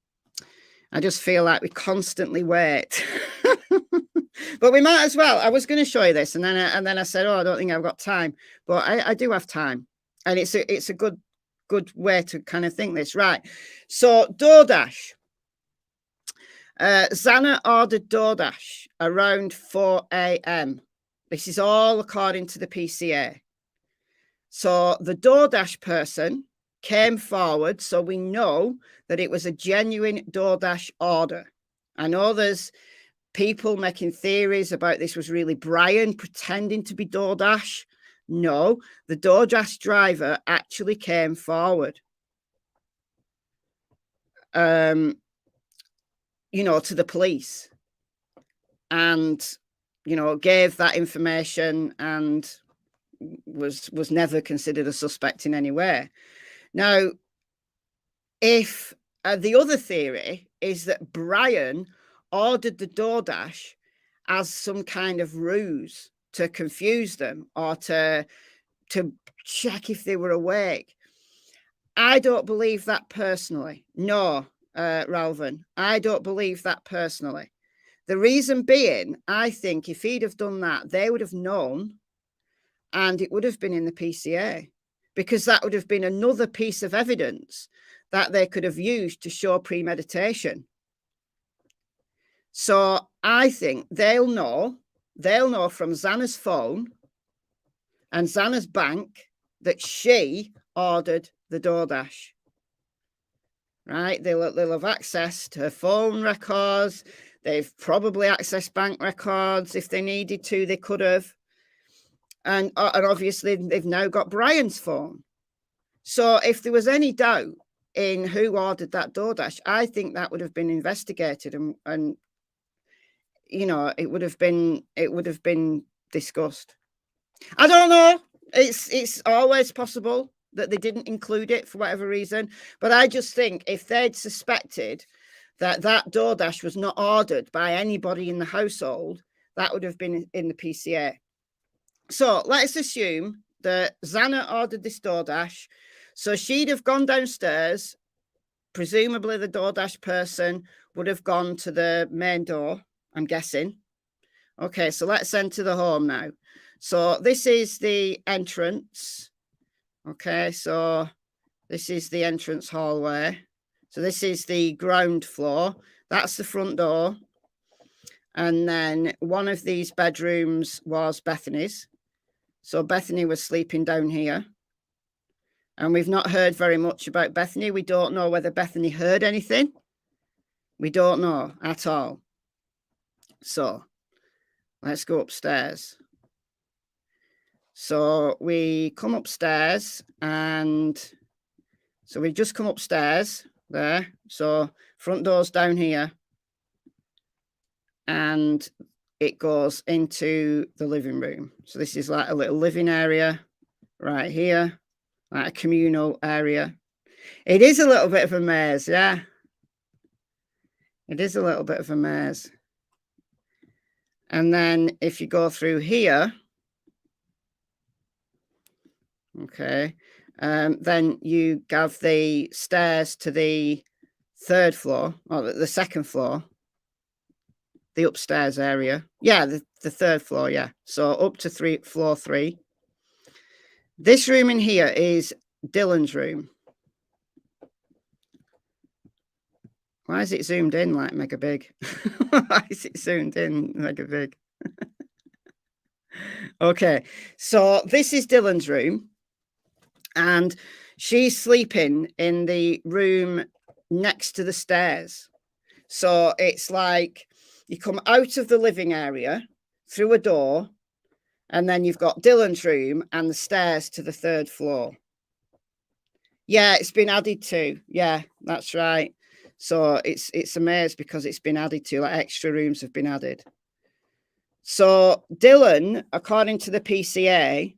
I just feel like we constantly wait. But we might as well. I was going to show you this, and then I said, oh, I don't think I've got time. But I do have time. And it's a good way to kind of think this. Right. So Doordash. Zana ordered Doordash around 4 a.m. This is all according to the PCA. So the Doordash person came forward, so we know that it was a genuine Doordash order. I know there's people making theories about this was really Bryan pretending to be Doordash. No, the Doordash driver actually came forward. You know, to the police and, you know, gave that information and was never considered a suspect in any way. Now, if the other theory is that Bryan ordered the Doordash as some kind of ruse to confuse them or to check if they were awake. I don't believe that personally. No, Ralvin, I don't believe that personally. The reason being, I think if he'd have done that, they would have known, and it would have been in the PCA, because that would have been another piece of evidence that they could have used to show premeditation. So I think they'll know from Zana's phone and Zana's bank that she ordered the Doordash. Right? They'll have accessed her phone records. They've probably accessed bank records. If they needed to, they could have. And obviously, they've now got Bryan's phone. So if there was any doubt in who ordered that Doordash, I think that would have been investigated and you know, it would have been discussed. I don't know. It's always possible that they didn't include it for whatever reason. But I just think if they'd suspected that Doordash was not ordered by anybody in the household, that would have been in the PCA. So let's assume that Zana ordered this Doordash. So she'd have gone downstairs. Presumably the Doordash person would have gone to the main door, I'm guessing. Okay, so let's enter the home now. So this is the entrance. Okay, so This is the entrance hallway. So this is the ground floor. That's the front door. And then one of these bedrooms was Bethany's. So Bethany was sleeping down here. And we've not heard very much about Bethany. We don't know whether Bethany heard anything. We don't know at all. So let's go upstairs. So we come upstairs, and so we've just come upstairs there. So front door's down here, and it goes into the living room. So this is like a little living area right here, like a communal area. It is a little bit of a maze, yeah. It is a little bit of a maze. And then if you go through here, okay, then you have the stairs to the third floor, or the second floor, the upstairs area. Yeah, the third floor, yeah. So up to floor 3. This room in here is Dylan's room. Why is it zoomed in like mega big? Why is it zoomed in mega big? Okay, so this is Dylan's room, and she's sleeping in the room next to the stairs. So it's like you come out of the living area through a door, and then you've got Dylan's room and the stairs to the third floor. Yeah, it's been added to. Yeah, that's right. So it's a maze because it's been added to, like extra rooms have been added. So Dylan, according to the PCA,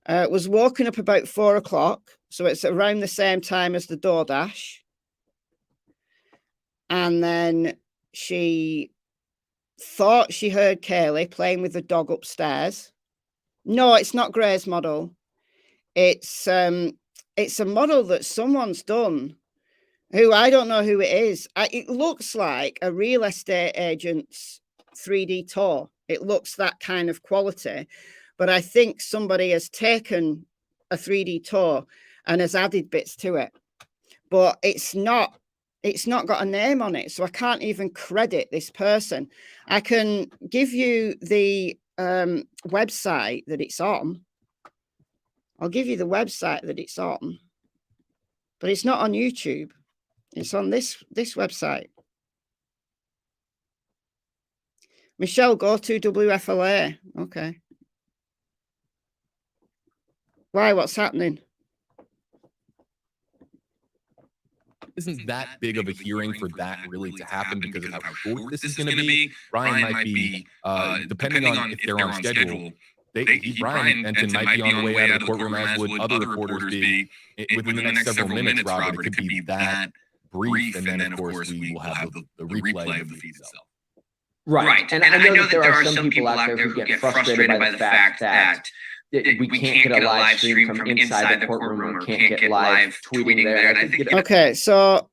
was woken up about 4 o'clock. So it's around the same time as the Doordash. And then she thought she heard Kaylee playing with the dog upstairs. No, it's not Gray's model. It's a model that someone's done, who I don't know who it is. It looks like a real estate agent's 3D tour. It looks that kind of quality. But I think somebody has taken a 3D tour and has added bits to it. But it's not got a name on it. So I can't even credit this person. I can give you the website that it's on. I'll give you the website that it's on. But it's not on YouTube. It's on this website. Michelle, go to WFLA. Okay. Why? What's happening? Isn't that big of a hearing for that really to happen because of how short this is going to be? Bryan might be, depending on if they're on schedule, Bryan Enton might be on the way out of the courtroom, as would other reporters be within the next several minutes, Robert. It could be that brief, and then, of course, we will have the replay of the feed itself. Right. And I know that there are some people out there who get frustrated by the fact that we can't get a live stream from inside the courtroom, or can't get live tweeting there. And I think okay, so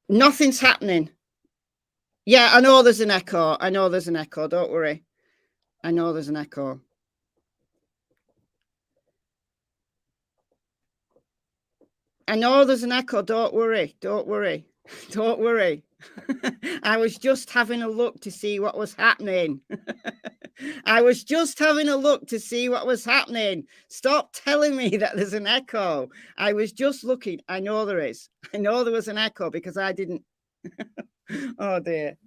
nothing's happening. Yeah, I know there's an echo. Don't worry. I know there's an echo. Don't worry. I was just having a look to see what was happening. Stop telling me that there's an echo. I was just looking. I know there is. I know there was an echo because I didn't. Oh dear.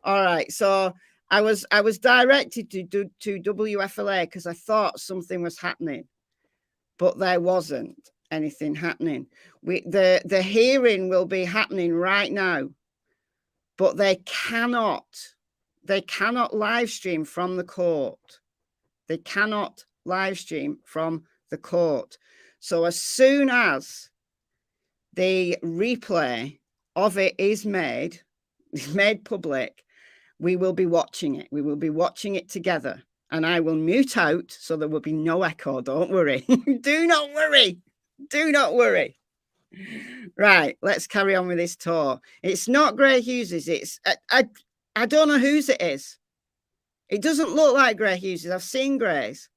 All right. So I was directed to WFLA because I thought something was happening, but there wasn't anything happening. The hearing will be happening right now, but they cannot live stream from the court. So as soon as the replay of it is made public, we will be watching it. We will be watching it together, and I will mute out so there will be no echo. Don't worry. Do not worry. Right, let's carry on with this tour. It's not Gray Hughes's. It's I don't know whose it is. It doesn't look like Gray Hughes's. I've seen Gray's,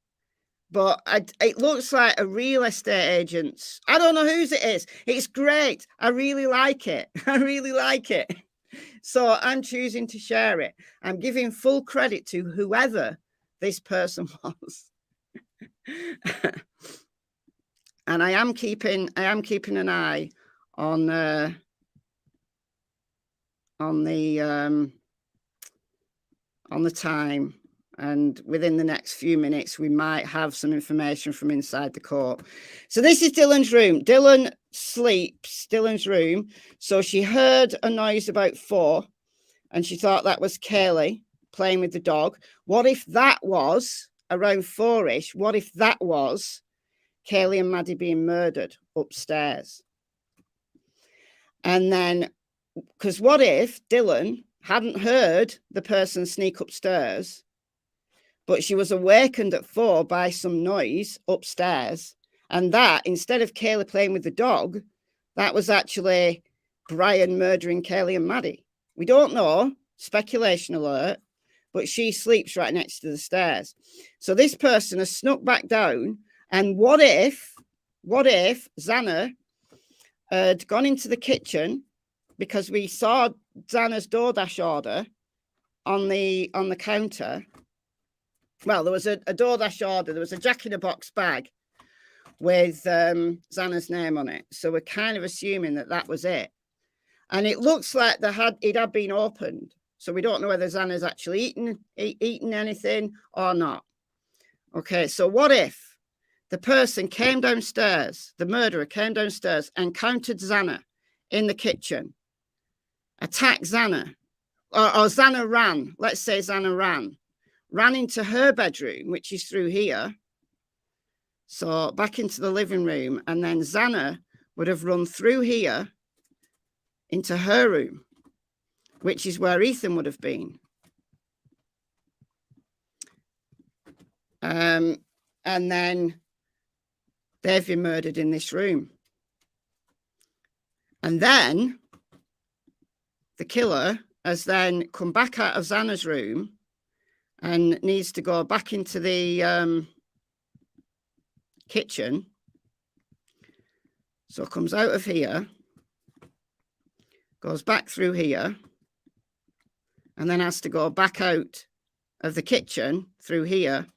but it looks like a real estate agent's. I don't know whose it is. It's great. I really like it. I really like it. So I'm choosing to share it. I'm giving full credit to whoever this person was. And I am keeping an eye on the time, and within the next few minutes we might have some information from inside the court. So this is Dylan's room. Dylan sleeps, Dylan's room. So she heard a noise about 4 and she thought that was Kaylee playing with the dog. What if that was around 4-ish? What if that was Kaylee and Maddie being murdered upstairs? And then, because what if Dylan hadn't heard the person sneak upstairs, but she was awakened at 4 by some noise upstairs, and that, instead of Kaylee playing with the dog, that was actually Bryan murdering Kaylee and Maddie? We don't know, speculation alert, but she sleeps right next to the stairs. So this person has snuck back down, and what if Xana had gone into the kitchen, because we saw Xana's Doordash order on the counter. Well, there was a Doordash order. There was a Jack-in-a-Box bag with Xana's name on it. So we're kind of assuming that was it. And it looks like it had been opened. So we don't know whether Xana's actually eaten anything or not. Okay, so what if the person came downstairs, the murderer came downstairs, encountered Xana in the kitchen, attacked Xana, or Xana ran, let's say Xana ran into her bedroom, which is through here, so back into the living room, and then Xana would have run through here into her room, which is where Ethan would have been. And then they've been murdered in this room. And then the killer has then come back out of Xana's room and needs to go back into the kitchen. So comes out of here, goes back through here, and then has to go back out of the kitchen through here.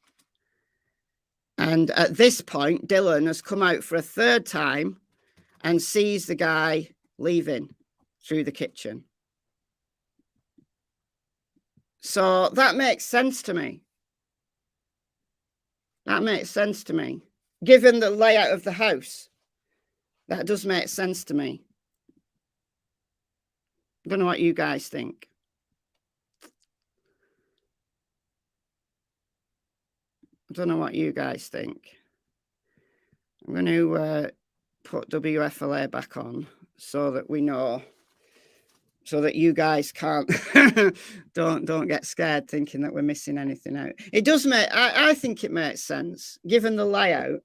And at this point, Dylan has come out for a 3rd time and sees the guy leaving through the kitchen. So that makes sense to me. That makes sense to me. Given the layout of the house, that does make sense to me. I don't know what you guys think. I don't know what you guys think. I'm going to put WFLA back on so that we know, so that you guys can't don't get scared thinking that we're missing anything out. It does make, I think it makes sense given the layout.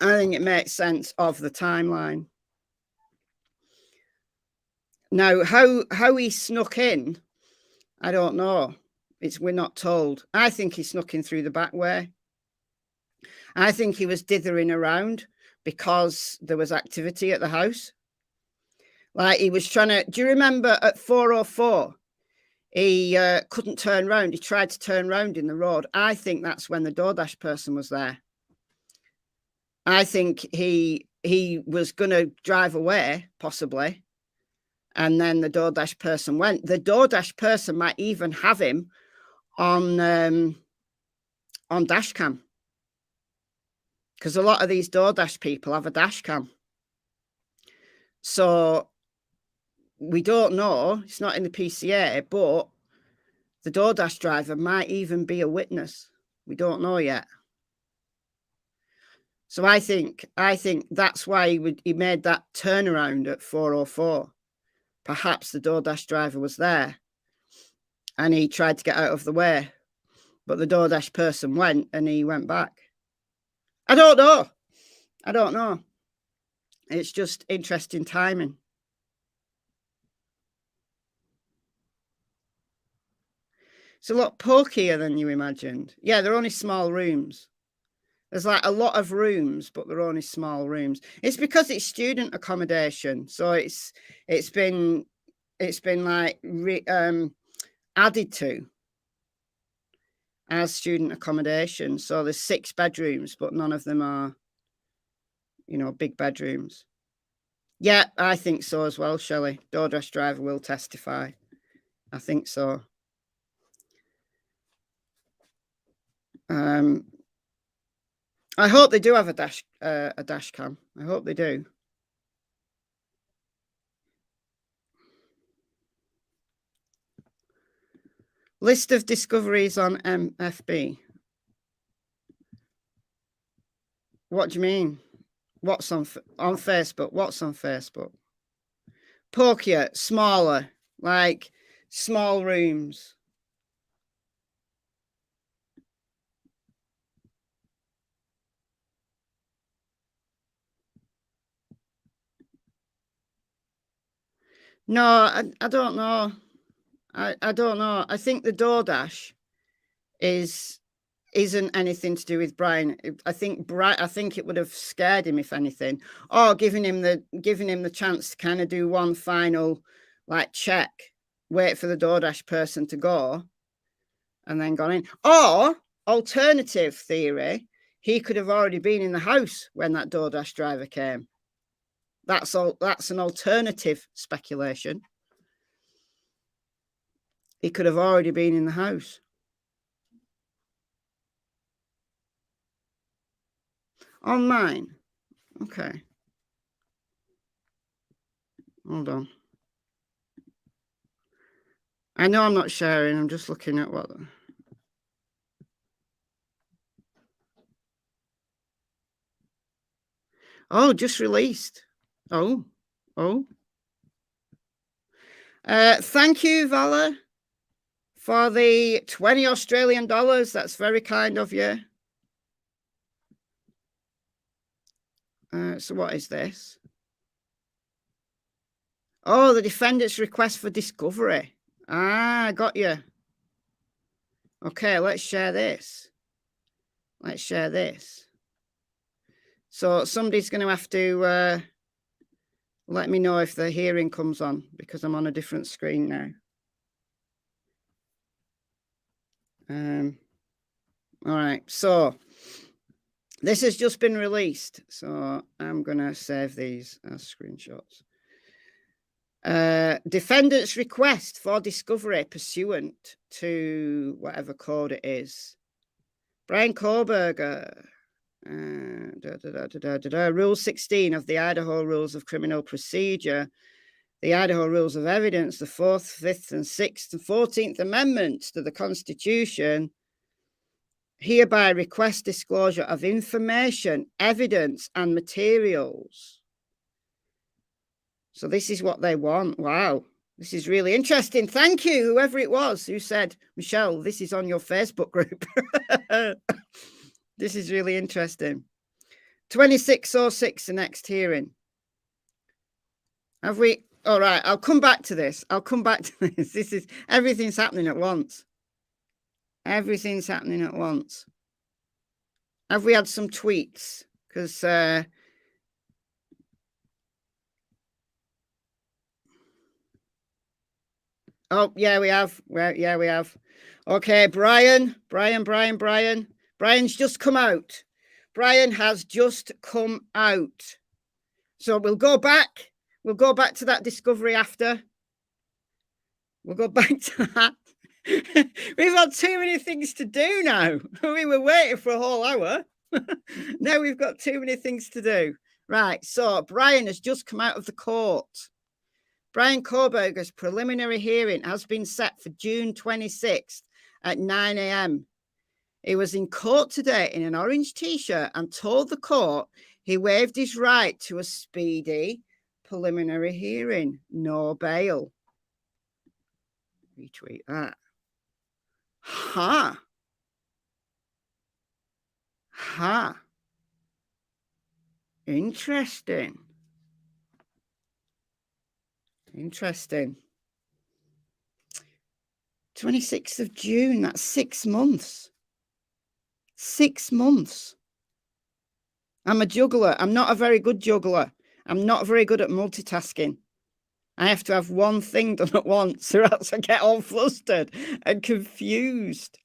I think it makes sense of the timeline. Now, how he snuck in, I don't know. We're not told. I think he snuck in through the back way. I think he was dithering around because there was activity at the house. Like he was trying to, do you remember at 404, he couldn't turn round. He tried to turn round in the road. I think that's when the Doordash person was there. I think he was going to drive away, possibly. And then the Doordash person went. The Doordash person might even have him on dash cam, because a lot of these Doordash people have a dash cam. So we don't know. It's not in the PCA, but the Doordash driver might even be a witness. We don't know yet. So I think that's why he made that turnaround at 404. Perhaps the Doordash driver was there and he tried to get out of the way, but the Doordash person went and he went back. I don't know. I don't know. It's just interesting timing. It's a lot pokier than you imagined. Yeah, they're only small rooms. There's like a lot of rooms, but they're only small rooms. It's because it's student accommodation, so it's been like added to as student accommodation. So there's 6 bedrooms, but none of them are, you know, big bedrooms. Yeah, I think so as well, Shelley. Doordash driver will testify. I think so. I hope they do have a dash cam. I hope they do. List of discoveries on MFB. What do you mean? What's on Facebook? What's on Facebook? Pokier, smaller, like small rooms. No, I don't know. I don't know. I think the Doordash isn't anything to do with Bryan. I think it would have scared him, if anything, or giving him the chance to kind of do one final like check, wait for the Doordash person to go, and then gone in. Or alternative theory, he could have already been in the house when that Doordash driver came. That's all. That's an alternative speculation. He could have already been in the house. On mine. Okay. Hold on. I know I'm not sharing. I'm just looking at what. Oh, just released. Oh. Thank you, Vala, for the 20 Australian dollars. That's very kind of you. So what is this? Oh, the defendant's request for discovery. Ah, got you. Okay, let's share this. Let's share this. So somebody's going to have to let me know if the hearing comes on, because I'm on a different screen now. All right, so this has just been released, so I'm going to save these as screenshots. Defendant's request for discovery pursuant to whatever code it is. Bryan Kohberger. Rule 16 of the Idaho Rules of Criminal Procedure, the Idaho Rules of Evidence, the 4th, 5th, and 6th and 14th Amendments to the Constitution, hereby request disclosure of information, evidence, and materials. So this is what they want. Wow. This is really interesting. Thank you, whoever it was who said, Michelle, this is on your Facebook group. This is really interesting. 2606, the next hearing. Have we? All right, I'll come back to this. This is, everything's happening at once. Everything's happening at once. Have we had some tweets? Because oh, yeah, we have. Yeah, we have. Okay, Bryan's just come out. Bryan has just come out. So we'll go back. We'll go back to that discovery after. We'll go back to that. We've had too many things to do now. We were waiting for a whole hour. Now we've got too many things to do. Right, so Bryan has just come out of the court. Bryan Kohberger's preliminary hearing has been set for June 26th at 9 a.m. He was in court today in an orange t-shirt and told the court he waived his right to a speedy preliminary hearing, no bail. Retweet that. Ha. Interesting. 26th of June, that's 6 months. 6 months. I'm a juggler. I'm not a very good juggler. I'm not very good at multitasking. I have to have one thing done at once or else I get all flustered and confused.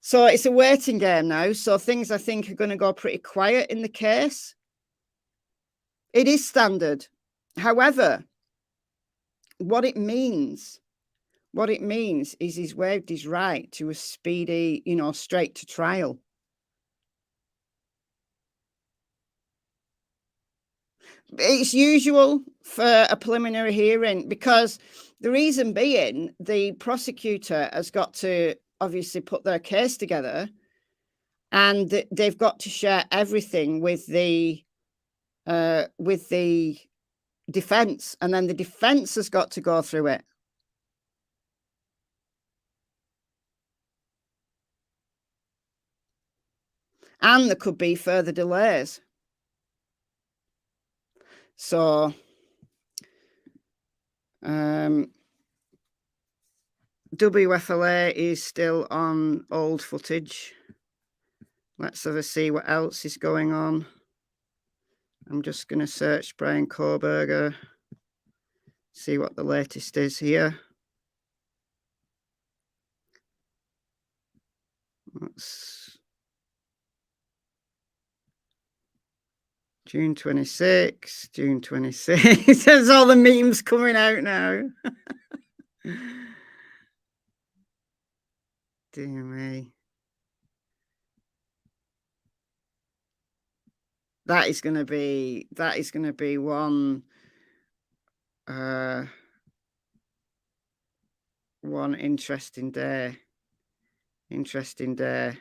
So it's a waiting game now. So things I think are going to go pretty quiet in the case. It is standard. However, what it means is he's waived his right to a speedy, straight to trial. It's usual for a preliminary hearing because the reason being the prosecutor has got to obviously put their case together and they've got to share everything with the defense, and then the defense has got to go through it. And there could be further delays. So, WFLA is still on old footage. Let's have a see what else is going on. I'm just going to search Bryan Kohberger, see what the latest is here. That's June 26, June 26. There's all the memes coming out now. Dear me. That is going to be one interesting day. Interesting day.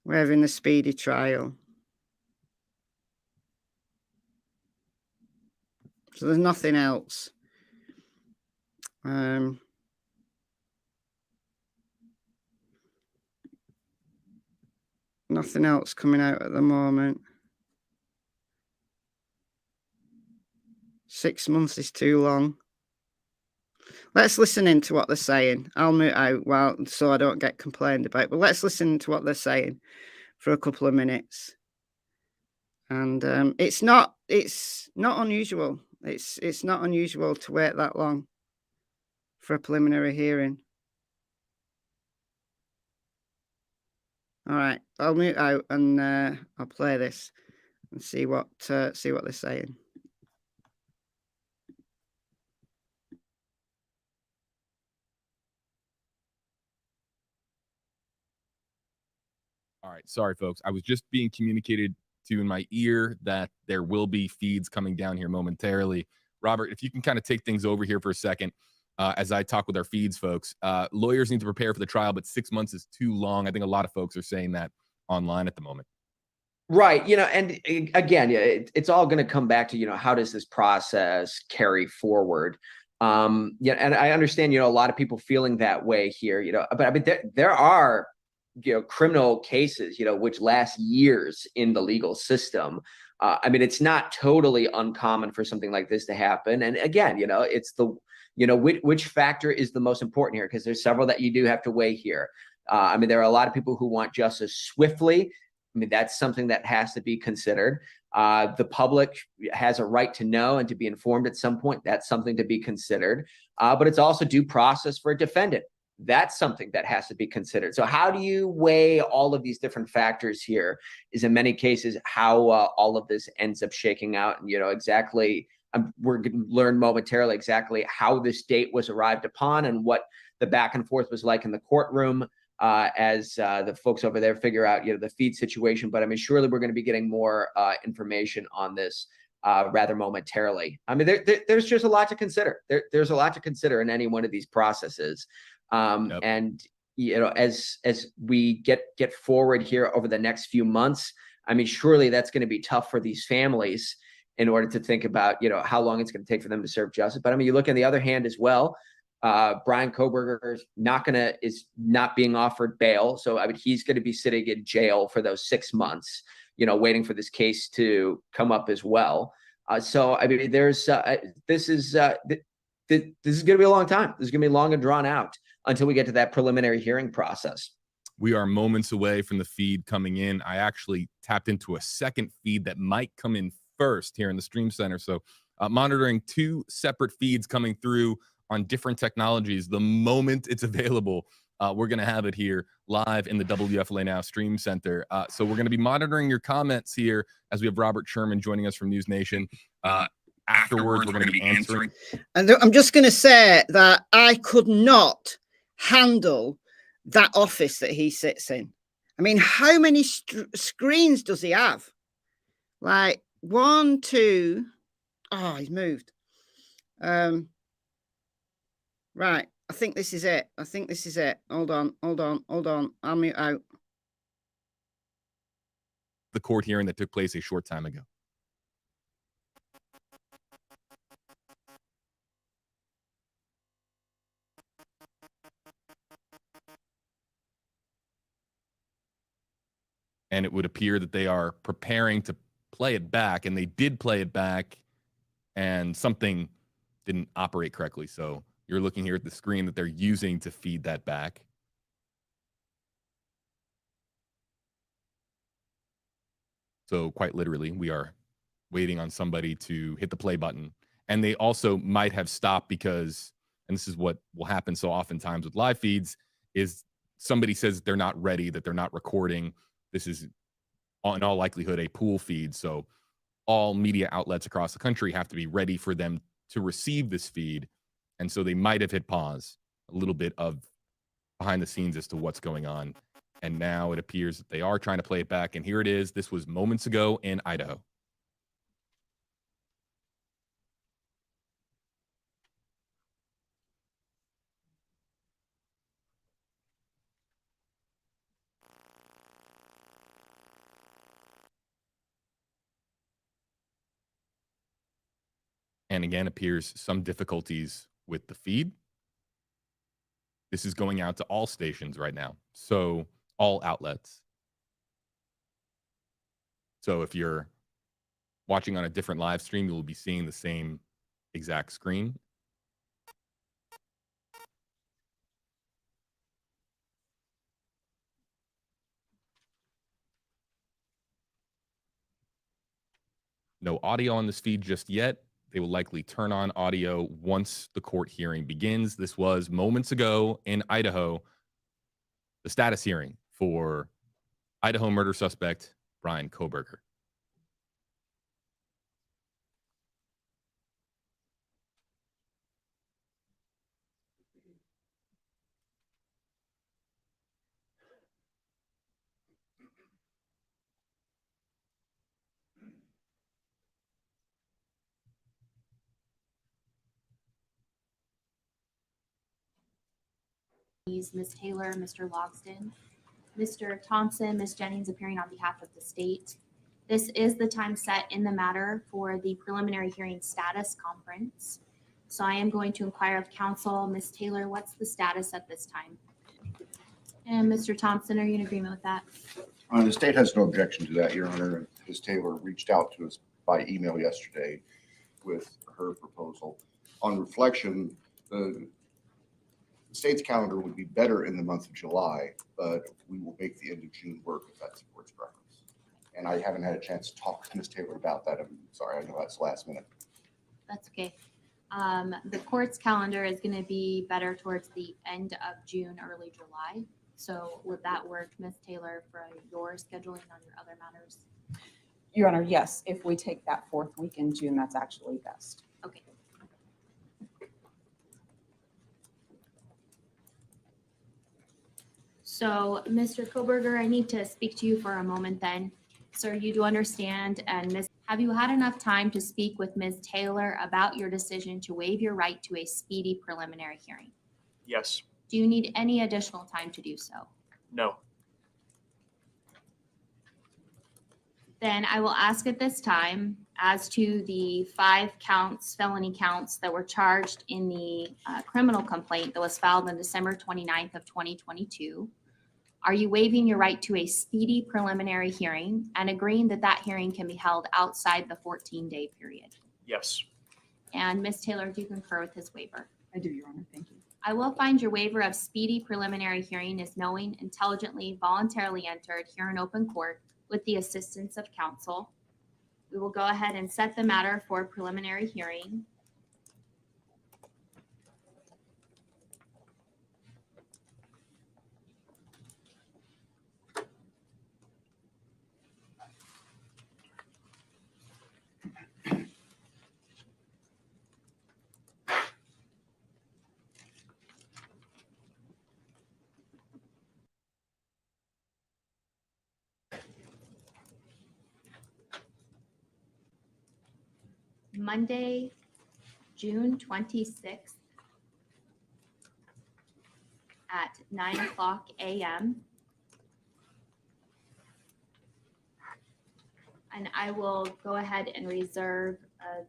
We're having a speedy trial. So there's nothing else. Nothing else coming out at the moment. 6 months is too long. Let's listen into what they're saying. I'll mute out so I don't get complained about. But let's listen to what they're saying for a couple of minutes. And it's not unusual. It's not unusual to wait that long for a preliminary hearing. All right, I'll mute out and I'll play this and see what they're saying. All right, sorry folks. I was just being communicated to in my ear that there will be feeds coming down here momentarily. Robert, if you can kind of take things over here for a second. As I talk with our feeds folks, lawyers need to prepare for the trial, but 6 months is too long. I think a lot of folks are saying that online at the moment. Right. And again, it's all going to come back to, how does this process carry forward? And I understand, a lot of people feeling that way here, but I mean, there are, criminal cases, which last years in the legal system. I mean, it's not totally uncommon for something like this to happen. And again, it's the which factor is the most important here? Because there's several that you do have to weigh here. I mean, there are a lot of people who want justice swiftly. I mean, that's something that has to be considered. The public has a right to know and to be informed at some point. That's something to be considered. But it's also due process for a defendant. That's something that has to be considered. So how do you weigh all of these different factors here is in many cases how all of this ends up shaking out. And, exactly. We're going to learn momentarily exactly how this date was arrived upon and what the back and forth was like in the courtroom as the folks over there figure out, the feed situation. But I mean, surely we're going to be getting more information on this rather momentarily. I mean, there's just a lot to consider. There's a lot to consider in any one of these processes. Yep. And, as we get forward here over the next few months, I mean, surely that's going to be tough for these families in order to think about, how long it's going to take for them to serve justice. But I mean, you look on the other hand as well, Bryan Kohberger is not being offered bail. So I mean, he's going to be sitting in jail for those 6 months, waiting for this case to come up as well. So I mean, this is going to be a long time. This is going to be long and drawn out until we get to that preliminary hearing process. We are moments away from the feed coming in. I actually tapped into a second feed that might come in first here in the Stream Center. So monitoring two separate feeds coming through on different technologies. The moment it's available, we're going to have it here live in the WFLA Now Stream Center. So we're going to be monitoring your comments here as we have Robert Sherman joining us from News Nation. Afterwards, we're going to be answering. And I'm just going to say that I could not handle that office that he sits in. I mean, how many screens does he have? Like 1, 2. Oh, he's moved. Right. I think this is it. Hold on. I'll mute out. The court hearing that took place a short time ago. And it would appear that they are preparing to play it back, and they did play it back, and something didn't operate correctly. So you're looking here at the screen that they're using to feed that back. So quite literally, we are waiting on somebody to hit the play button. And they also might have stopped because, and this is what will happen so oftentimes with live feeds, is somebody says that they're not ready, that they're not recording. This is, in all likelihood, a pool feed. So all media outlets across the country have to be ready for them to receive this feed. And so they might have hit pause, a little bit of behind the scenes as to what's going on. And now it appears that they are trying to play it back. And here it is. This was moments ago in Idaho. And again, appears some difficulties with the feed. This is going out to all stations right now. So all outlets. So if you're watching on a different live stream, you'll be seeing the same exact screen. No audio on this feed just yet. They will likely turn on audio once the court hearing begins. This was moments ago in Idaho, the status hearing for Idaho murder suspect Bryan Kohberger. Ms. Taylor, Mr. Logsdon, Mr. Thompson, Ms. Jennings appearing on behalf of the state. This is the time set in the matter for the preliminary hearing status conference. So I am going to inquire of counsel. Ms. Taylor, what's the status at this time? And Mr. Thompson, are you in agreement with that? The state has no objection to that, Your Honor. Ms. Taylor reached out to us by email yesterday with her proposal. On reflection, the state's calendar would be better in the month of July, but we will make the end of June work if that's the court's preference. And I haven't had a chance to talk to Ms. Taylor about that. I'm sorry, I know that's last minute. That's okay. The court's calendar is going to be better towards the end of June, early July. So would that work, Ms. Taylor, for your scheduling on your other matters? Your Honor, yes. If we take that 4th week in June, that's actually best. Okay. So, Mr. Kohberger, I need to speak to you for a moment then. Sir, you do understand, and Ms. Have you had enough time to speak with Ms. Taylor about your decision to waive your right to a speedy preliminary hearing? Yes. Do you need any additional time to do so? No. Then I will ask at this time as to the 5 counts, felony counts that were charged in the criminal complaint that was filed on December 29th of 2022. Are you waiving your right to a speedy preliminary hearing and agreeing that that hearing can be held outside the 14-day period? Yes. And Ms. Taylor, do you concur with his waiver? I do, Your Honor. Thank you. I will find your waiver of speedy preliminary hearing is knowing, intelligently, voluntarily entered here in open court with the assistance of counsel. We will go ahead and set the matter for preliminary hearing. Monday, June 26th at 9:00 a.m. And I will go ahead and reserve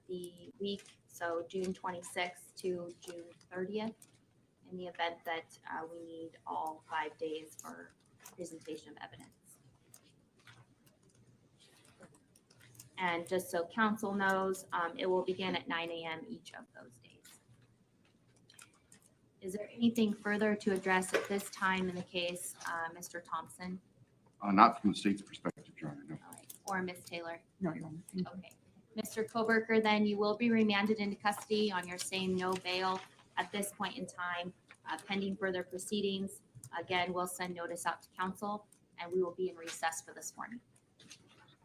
the week, so June 26th to June 30th, in the event that we need all 5 days for presentation of evidence. And just so council knows, it will begin at 9 a.m. each of those days. Is there anything further to address at this time in the case, Mr. Thompson? Not from the state's perspective, Your Honor, no. All right. Or Ms. Taylor? No, Your Honor. Thank you. Okay. Mr. Kohberger, then you will be remanded into custody on your same no bail at this point in time, pending further proceedings. Again, we'll send notice out to council, and we will be in recess for this morning.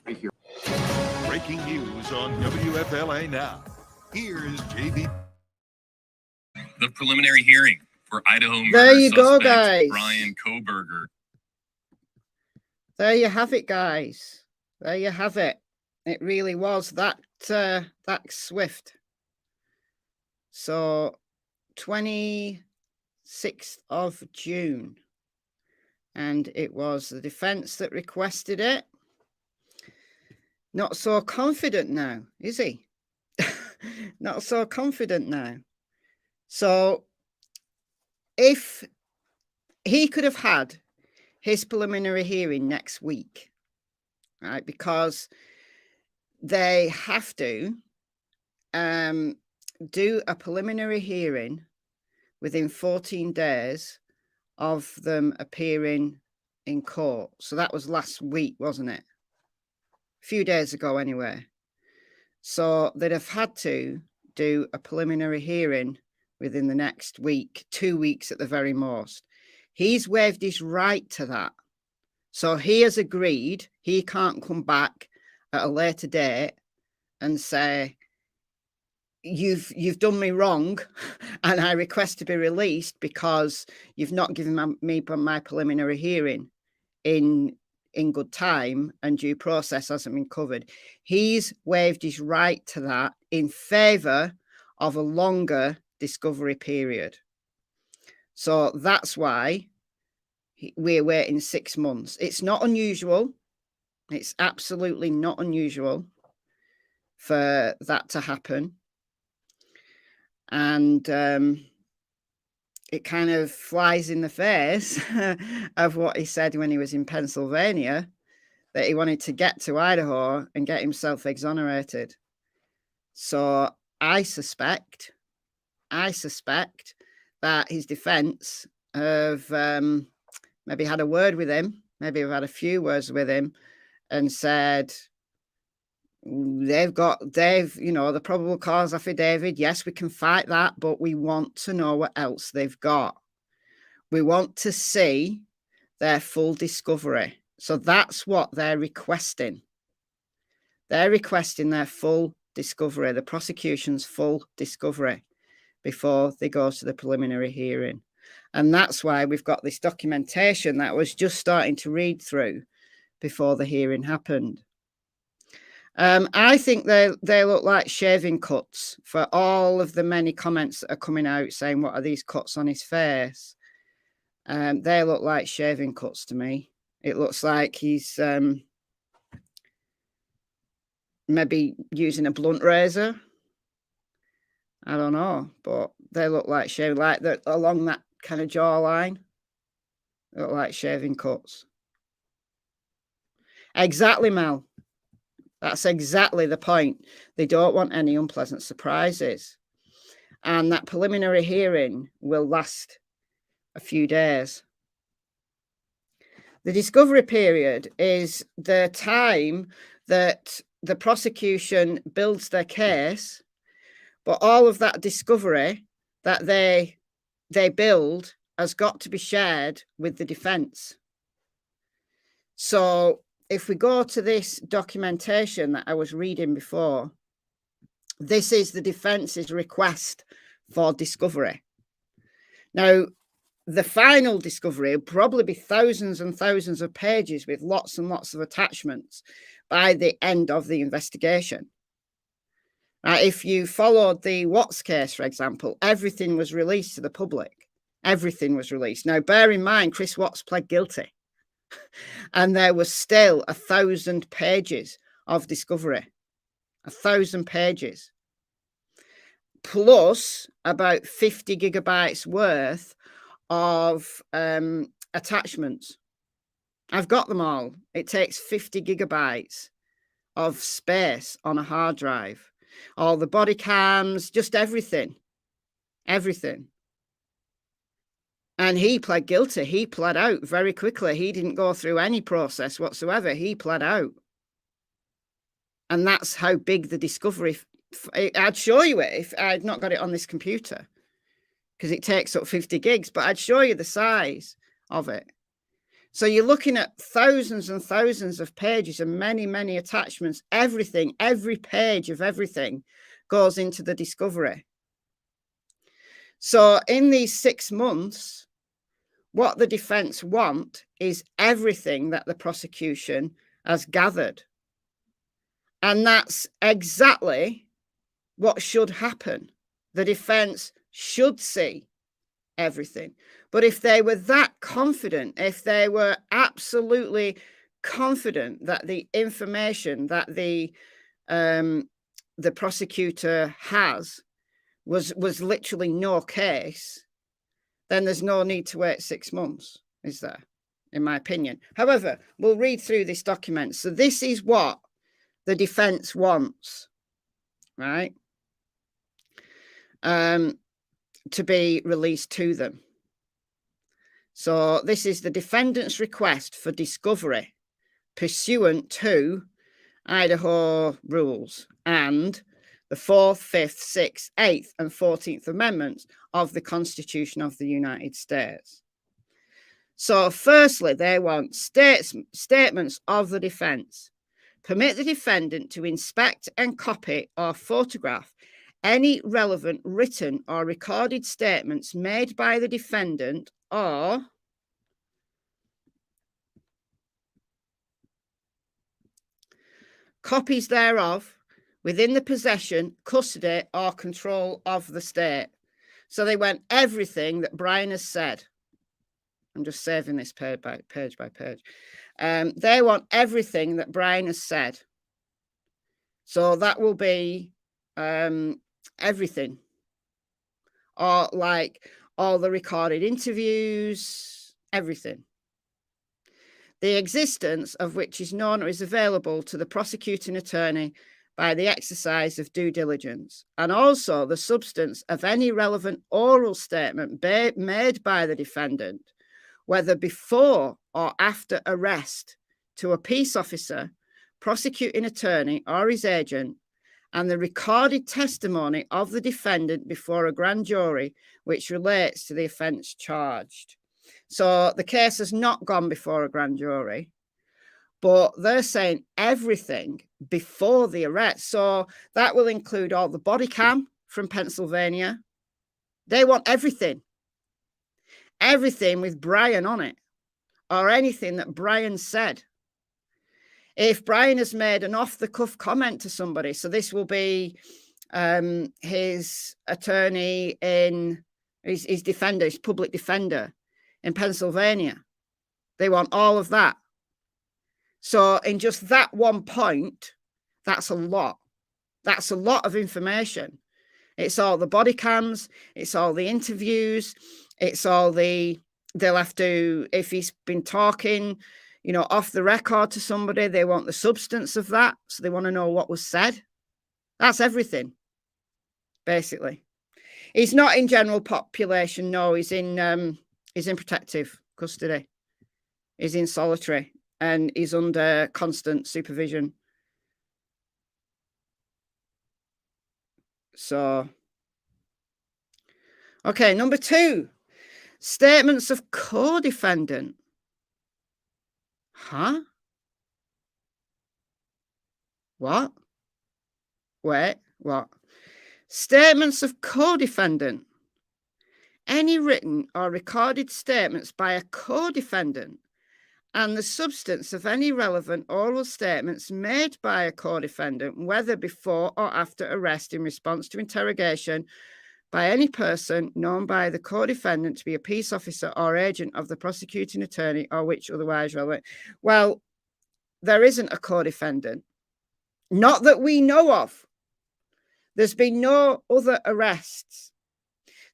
Thank you. Breaking news on WFLA Now. Here is JB. The preliminary hearing for Idaho murder There you go, suspect guys. Bryan Kohberger. There you have it, guys. There you have it. It really was that swift. So 26th of June. And it was the defense that requested it. Not so confident now, is he? Not so confident now. So if he could have had his preliminary hearing next week, right, because they have to do a preliminary hearing within 14 days of them appearing in court. So that was last week, wasn't it? A few days ago anyway. So they'd have had to do a preliminary hearing within the next week, 2 weeks at the very most. He's waived his right to that. So he has agreed he can't come back at a later date and say, you've done me wrong and I request to be released because you've not given me my preliminary hearing in good time and due process hasn't been covered. He's waived his right to that in favour of a longer discovery period. So that's why we're waiting 6 months. It's not unusual. It's absolutely not unusual for that to happen. And it kind of flies in the face of what he said when he was in Pennsylvania, that he wanted to get to Idaho and get himself exonerated. So I suspect that his defense have maybe had a word with him, maybe have had a few words with him and said, they've the probable cause affidavit. Yes, we can fight that, but we want to know what else they've got. We want to see their full discovery. So that's what they're requesting. They're requesting their full discovery, the prosecution's full discovery before they go to the preliminary hearing. And that's why we've got this documentation that I was just starting to read through before the hearing happened. I think they look like shaving cuts for all of the many comments that are coming out saying, what are these cuts on his face? They look like shaving cuts to me. It looks like he's maybe using a blunt razor. I don't know, but they look like shaving, like along that kind of jawline. look like shaving cuts. Exactly, Mel. That's exactly the point. They don't want any unpleasant surprises. And that preliminary hearing will last a few days. The discovery period is the time that the prosecution builds their case, but all of that discovery that they build has got to be shared with the defense. So if we go to this documentation that I was reading before, this is the defense's request for discovery. Now, the final discovery will probably be thousands and thousands of pages with lots and lots of attachments by the end of the investigation. If you followed the Watts case, for example, everything was released to the public. Everything was released. Now, bear in mind, Chris Watts pled guilty. And there was still 1,000 pages of discovery. 1,000 pages. Plus about 50 gigabytes worth of attachments. I've got them all. It takes 50 gigabytes of space on a hard drive. All the body cams, just everything. Everything. And he pled guilty. He pled out very quickly. He didn't go through any process whatsoever. He pled out. And that's how big the discovery... I'd show you it if I'd not got it on this computer, because it takes up 50 gigs, but I'd show you the size of it. So you're looking at thousands and thousands of pages and many, many attachments. Everything, every page of everything goes into the discovery. So in these 6 months, what the defense want is everything that the prosecution has gathered. And that's exactly what should happen. The defense should see everything. But if they were that confident, if they were absolutely confident that the information that the prosecutor has was literally no case, then there's no need to wait 6 months, is there? In my opinion. However, we'll read through this document. So this is what the defense wants, right? To be released to them. So this is the defendant's request for discovery pursuant to Idaho rules and the 4th, 5th, 6th, 8th, and 14th Amendments of the Constitution of the United States. So firstly, they want statements of the defense. Permit the defendant to inspect and copy or photograph any relevant written or recorded statements made by the defendant or copies thereof within the possession, custody, or control of the state. So they went everything that Bryan has said. I'm just saving this page by page. They want everything that Bryan has said. So that will be everything. Or like all the recorded interviews, everything. The existence of which is known or is available to the prosecuting attorney by the exercise of due diligence, and also the substance of any relevant oral statement made by the defendant, whether before or after arrest, to a peace officer, prosecuting attorney, or his agent, and the recorded testimony of the defendant before a grand jury which relates to the offence charged. So the case has not gone before a grand jury, but they're saying everything before the arrest. So that will include all the body cam from Pennsylvania. They want everything. Everything with Bryan on it, or anything that Bryan said. If Bryan has made an off-the-cuff comment to somebody, so this will be his attorney in his defender, his public defender in Pennsylvania. They want all of that. So in just that one point, that's a lot. That's a lot of information. It's all the body cams, it's all the interviews, it's all the they'll have to, if he's been talking, you know, off the record to somebody, they want the substance of that. So they want to know what was said. That's everything, basically. He's not in general population. No, he's in protective custody. He's in solitary and he's under constant supervision. So, okay, number 2, statements of co-defendant. Huh? What? Wait, what? Statements of co-defendant. Any written or recorded statements by a co-defendant and the substance of any relevant oral statements made by a co-defendant, whether before or after arrest in response to interrogation by any person known by the co-defendant to be a peace officer or agent of the prosecuting attorney or which otherwise relevant. Well, there isn't a co-defendant. Not that we know of. There's been no other arrests.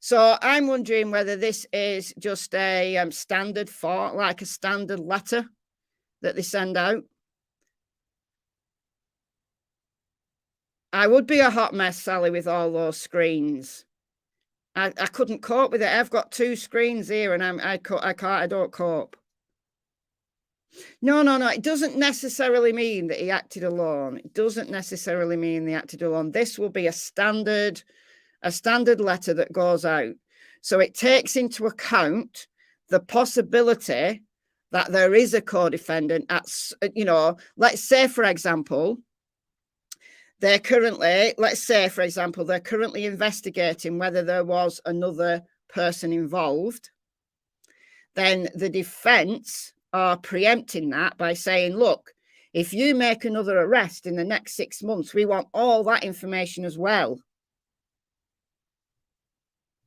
So I'm wondering whether this is just a standard for, like a standard letter that they send out. I would be a hot mess, Sally, with all those screens. I couldn't cope with it. I've got 2 screens here, and I don't cope. No. It doesn't necessarily mean that he acted alone. It doesn't necessarily mean they acted alone. This will be a standard letter that goes out. So it takes into account the possibility that there is a co-defendant at, you know, let's say, for example, they're currently investigating whether there was another person involved. Then the defense are preempting that by saying, look, if you make another arrest in the next 6 months, we want all that information as well.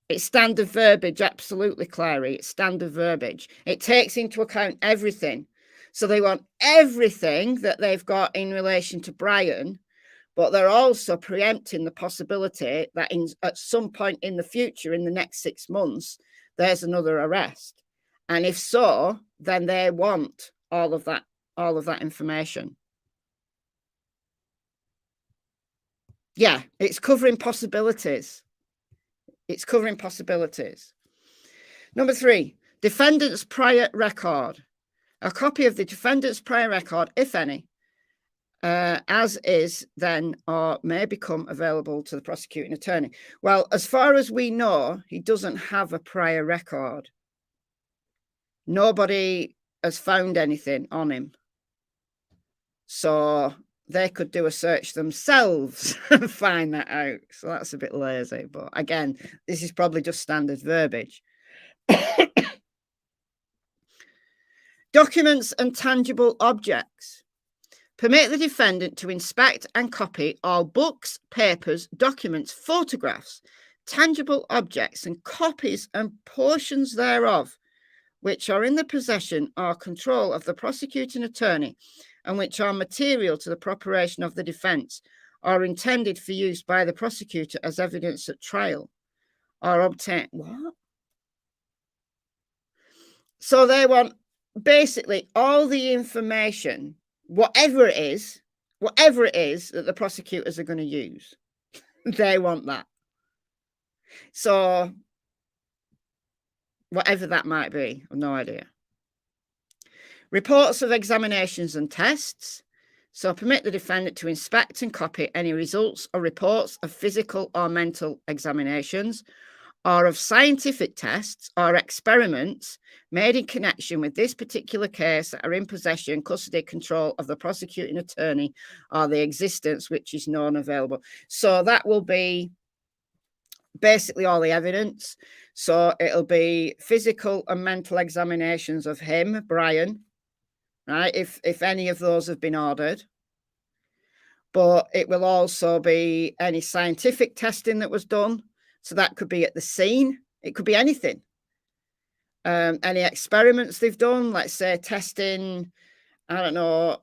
It's standard verbiage, absolutely, Clary. It's standard verbiage. It takes into account everything. So they want everything that they've got in relation to Bryan, but they're also preempting the possibility that at some point in the future, in the next 6 months, there's another arrest. And if so, then they want all of that information. Yeah, it's covering possibilities. It's covering possibilities. Number 3, defendant's prior record. A copy of the defendant's prior record, if any, as is then or may become available to the prosecuting attorney. Well, as far as we know, he doesn't have a prior record. Nobody has found anything on him. So they could do a search themselves and find that out. So that's a bit lazy. But again, this is probably just standard verbiage. Documents and tangible objects. Permit the defendant to inspect and copy all books, papers, documents, photographs, tangible objects, and copies and portions thereof, which are in the possession or control of the prosecuting attorney and which are material to the preparation of the defense, are intended for use by the prosecutor as evidence at trial, or obtain. What? So they want basically all the information, whatever it is that the prosecutors are going to use. They want that. So whatever that might be, I've no idea. Reports of examinations and tests. So permit the defendant to inspect and copy any results or reports of physical or mental examinations or of scientific tests or experiments made in connection with this particular case that are in possession, custody, control of the prosecuting attorney or the existence which is known available. So that will be basically all the evidence. So it'll be physical and mental examinations of him, Bryan, right? If any of those have been ordered. But it will also be any scientific testing that was done. So that could be at the scene. It could be anything. Any experiments they've done, let's say testing, I don't know,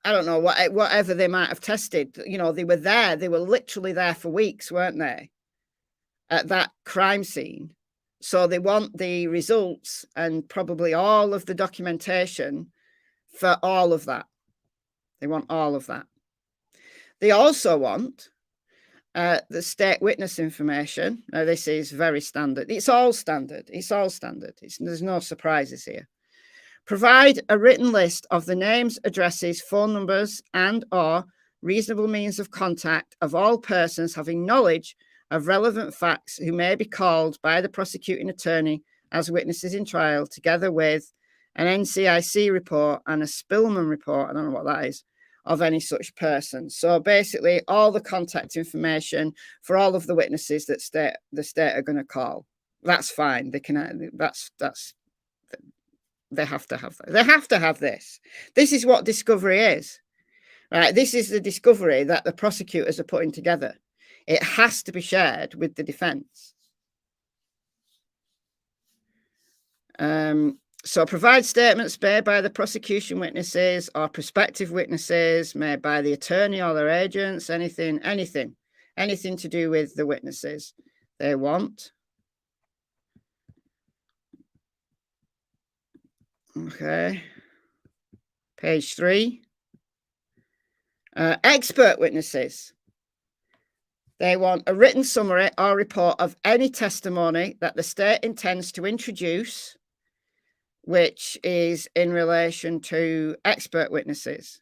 whatever they might have tested. You know, they were there. They were literally there for weeks, weren't they? At that crime scene. So they want the results and probably all of the documentation for all of that. They want all of that. They also want the state witness information. Now, this is very standard. It's all standard. It's all standard. There's no surprises here. Provide a written list of the names, addresses, phone numbers, and or reasonable means of contact of all persons having knowledge of relevant facts who may be called by the prosecuting attorney as witnesses in trial, together with an NCIC report and a Spillman report, I don't know what that is, of any such person. So basically all the contact information for all of the witnesses that the state are going to call. That's fine. They can, they have to have that. They have to have this. This is what discovery is, right? This is the discovery that the prosecutors are putting together. It has to be shared with the defense. So provide statements made by the prosecution witnesses or prospective witnesses, made by the attorney or their agents, anything to do with the witnesses they want. Okay. Page 3. Expert witnesses. They want a written summary or report of any testimony that the state intends to introduce, which is in relation to expert witnesses.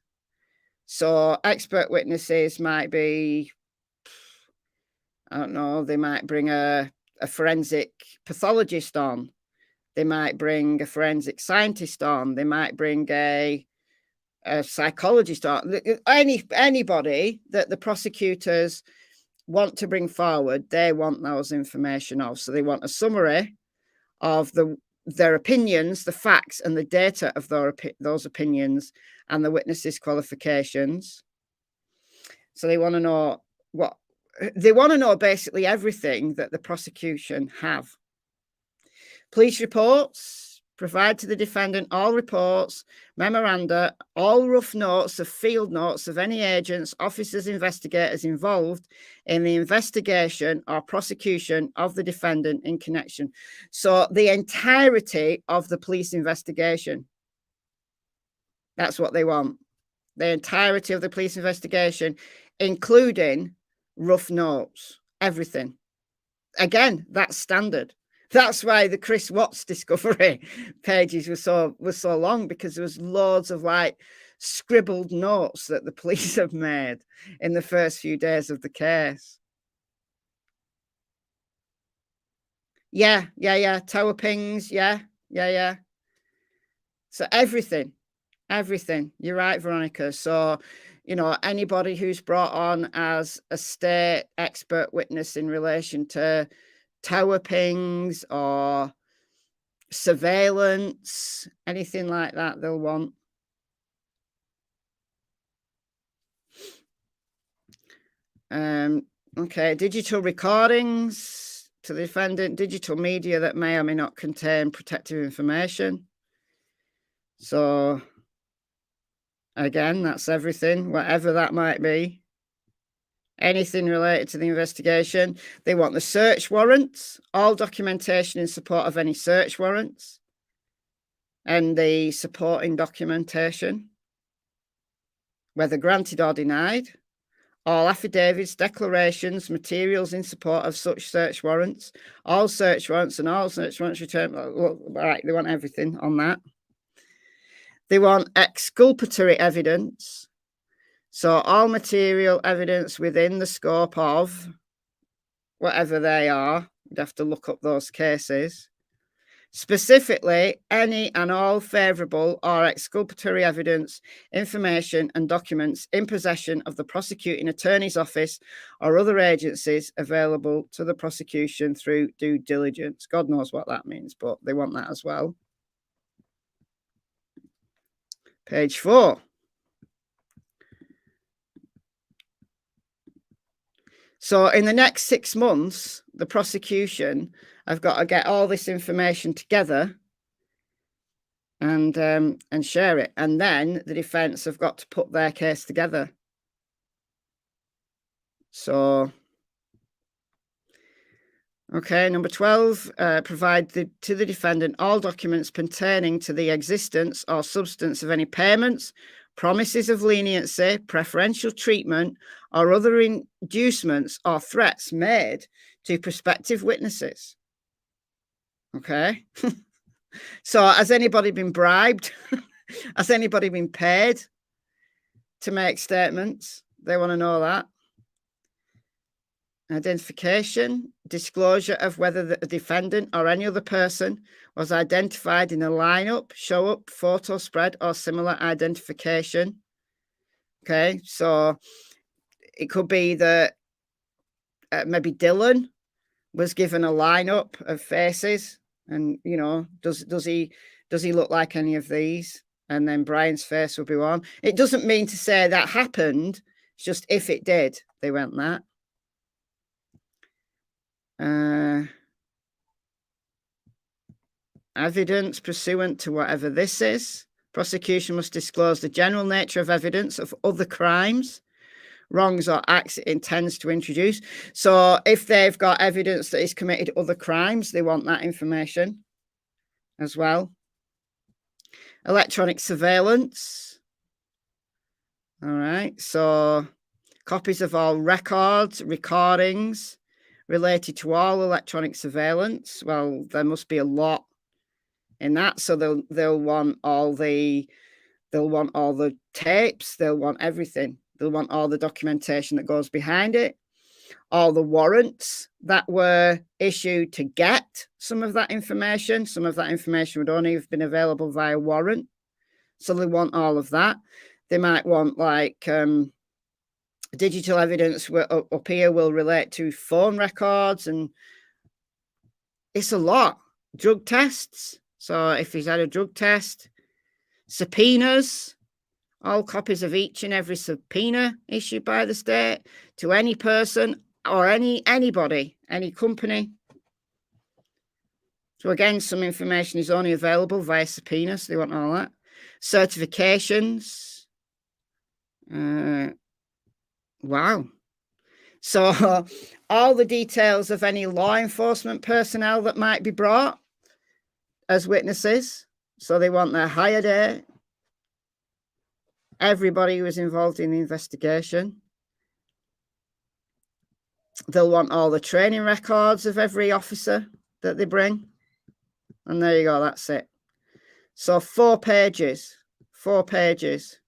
So expert witnesses might be, I don't know, they might bring a forensic pathologist on. They might bring a forensic scientist on. They might bring a psychologist on. Anybody that the prosecutors want to bring forward, they want those information of. So they want a summary of their opinions, the facts and the data of those opinions and the witnesses' qualifications. So they want to know basically everything that the prosecution have. Police reports. Provide to the defendant all reports, memoranda, all rough notes of field notes of any agents, officers, investigators involved in the investigation or prosecution of the defendant in connection. So the entirety of the police investigation. That's what they want. The entirety of the police investigation, including rough notes, everything. Again, that's standard. That's why the Chris Watts discovery pages were so long, because there was loads of like scribbled notes that the police have made in the first few days of the case. Yeah. Tower pings. Yeah. So everything. You're right, Veronica. So, anybody who's brought on as a state expert witness in relation to tower pings or surveillance, anything like that, they'll want. Okay, digital recordings to the defendant, digital media that may or may not contain protected information. So again, that's everything, whatever that might be. Anything related to the investigation. They want the search warrants, all documentation in support of any search warrants, and the supporting documentation, whether granted or denied, all affidavits, declarations, materials in support of such search warrants, all search warrants and all search warrants returned. All right, they want everything on that. They want exculpatory evidence. So all material evidence within the scope of whatever they are, you'd have to look up those cases. Specifically, any and all favourable or exculpatory evidence, information and documents in possession of the prosecuting attorney's office or other agencies available to the prosecution through due diligence. God knows what that means, but they want that as well. Page 4. So in the next 6 months, the prosecution have got to get all this information together and share it. And then the defense have got to put their case together. So Okay, number 12, provide to the defendant all documents pertaining to the existence or substance of any payments, promises of leniency, preferential treatment, or other inducements or threats made to prospective witnesses. Okay. So has anybody been bribed? Has anybody been paid to make statements? They want to know that. Identification, disclosure of whether the defendant or any other person was identified in a lineup, show up, photo spread, or similar identification. Okay, so it could be that maybe Dylan was given a lineup of faces, and you know, does he look like any of these? And then Brian's face will be one. It doesn't mean to say that happened. It's just if it did, they went that. Evidence pursuant to whatever this is. Prosecution must disclose the general nature of evidence of other crimes, wrongs, or acts it intends to introduce. So if they've got evidence that he's committed other crimes, they want that information as well. Electronic surveillance. All right. So copies of all records, recordings related to all electronic surveillance. Well, there must be a lot in that. So they'll want all the tapes. They'll want everything. They'll want all the documentation that goes behind it, all the warrants that were issued to get some of that information. Some of that information would only have been available via warrant. So they want all of that. They might want like digital evidence up here will relate to phone records, and it's a lot. Drug tests. So if he's had a drug test, subpoenas, all copies of each and every subpoena issued by the state to any person or anybody, any company. So again, some information is only available via subpoena, so they want all that. Certifications. Wow. So all the details of any law enforcement personnel that might be brought as witnesses. So they want their hire date. Everybody who was involved in the investigation. They'll want all the training records of every officer that they bring. And there you go, that's it. So 4 pages. 4 pages.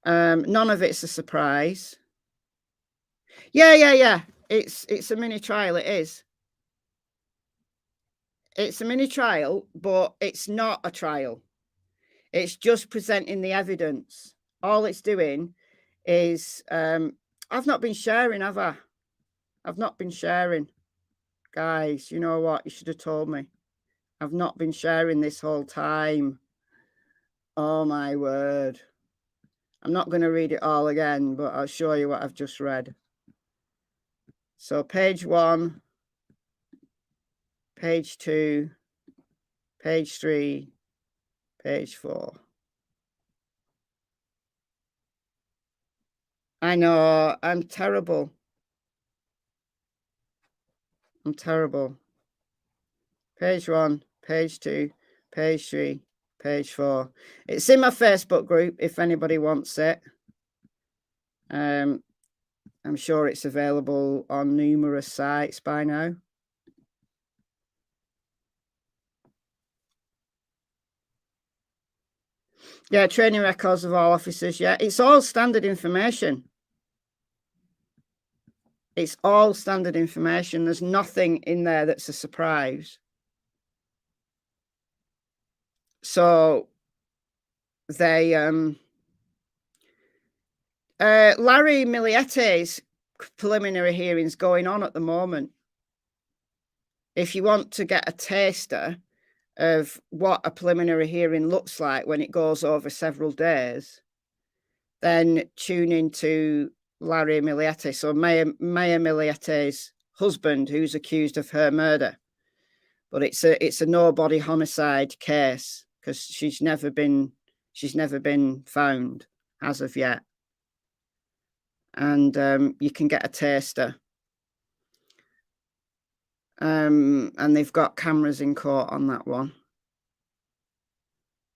None of it's a surprise. Yeah. It's a mini trial, it is. It's a mini trial, but it's not a trial. It's just presenting the evidence. All it's doing is, I've not been sharing, have I? I've not been sharing. Guys, you know what? You should have told me. I've not been sharing this whole time. Oh, my word. I'm not going to read it all again, but I'll show you what I've just read. So page 1, page 2, page 3, page 4. I know, I'm terrible. I'm terrible. Page 1, page 2, page 3, page 4. It's in my Facebook group if anybody wants it. I'm sure it's available on numerous sites by now. Yeah, training records of all officers. Yeah, it's all standard information. It's all standard information. There's nothing in there that's a surprise. So they Larry Milietti's preliminary hearings going on at the moment. If you want to get a taster of what a preliminary hearing looks like when it goes over several days, then tune into Larry Milietti. So Maya Milietti's husband, who's accused of her murder, but it's a no-body homicide case because she's never been found as of yet. And you can get a taster. And they've got cameras in court on that one.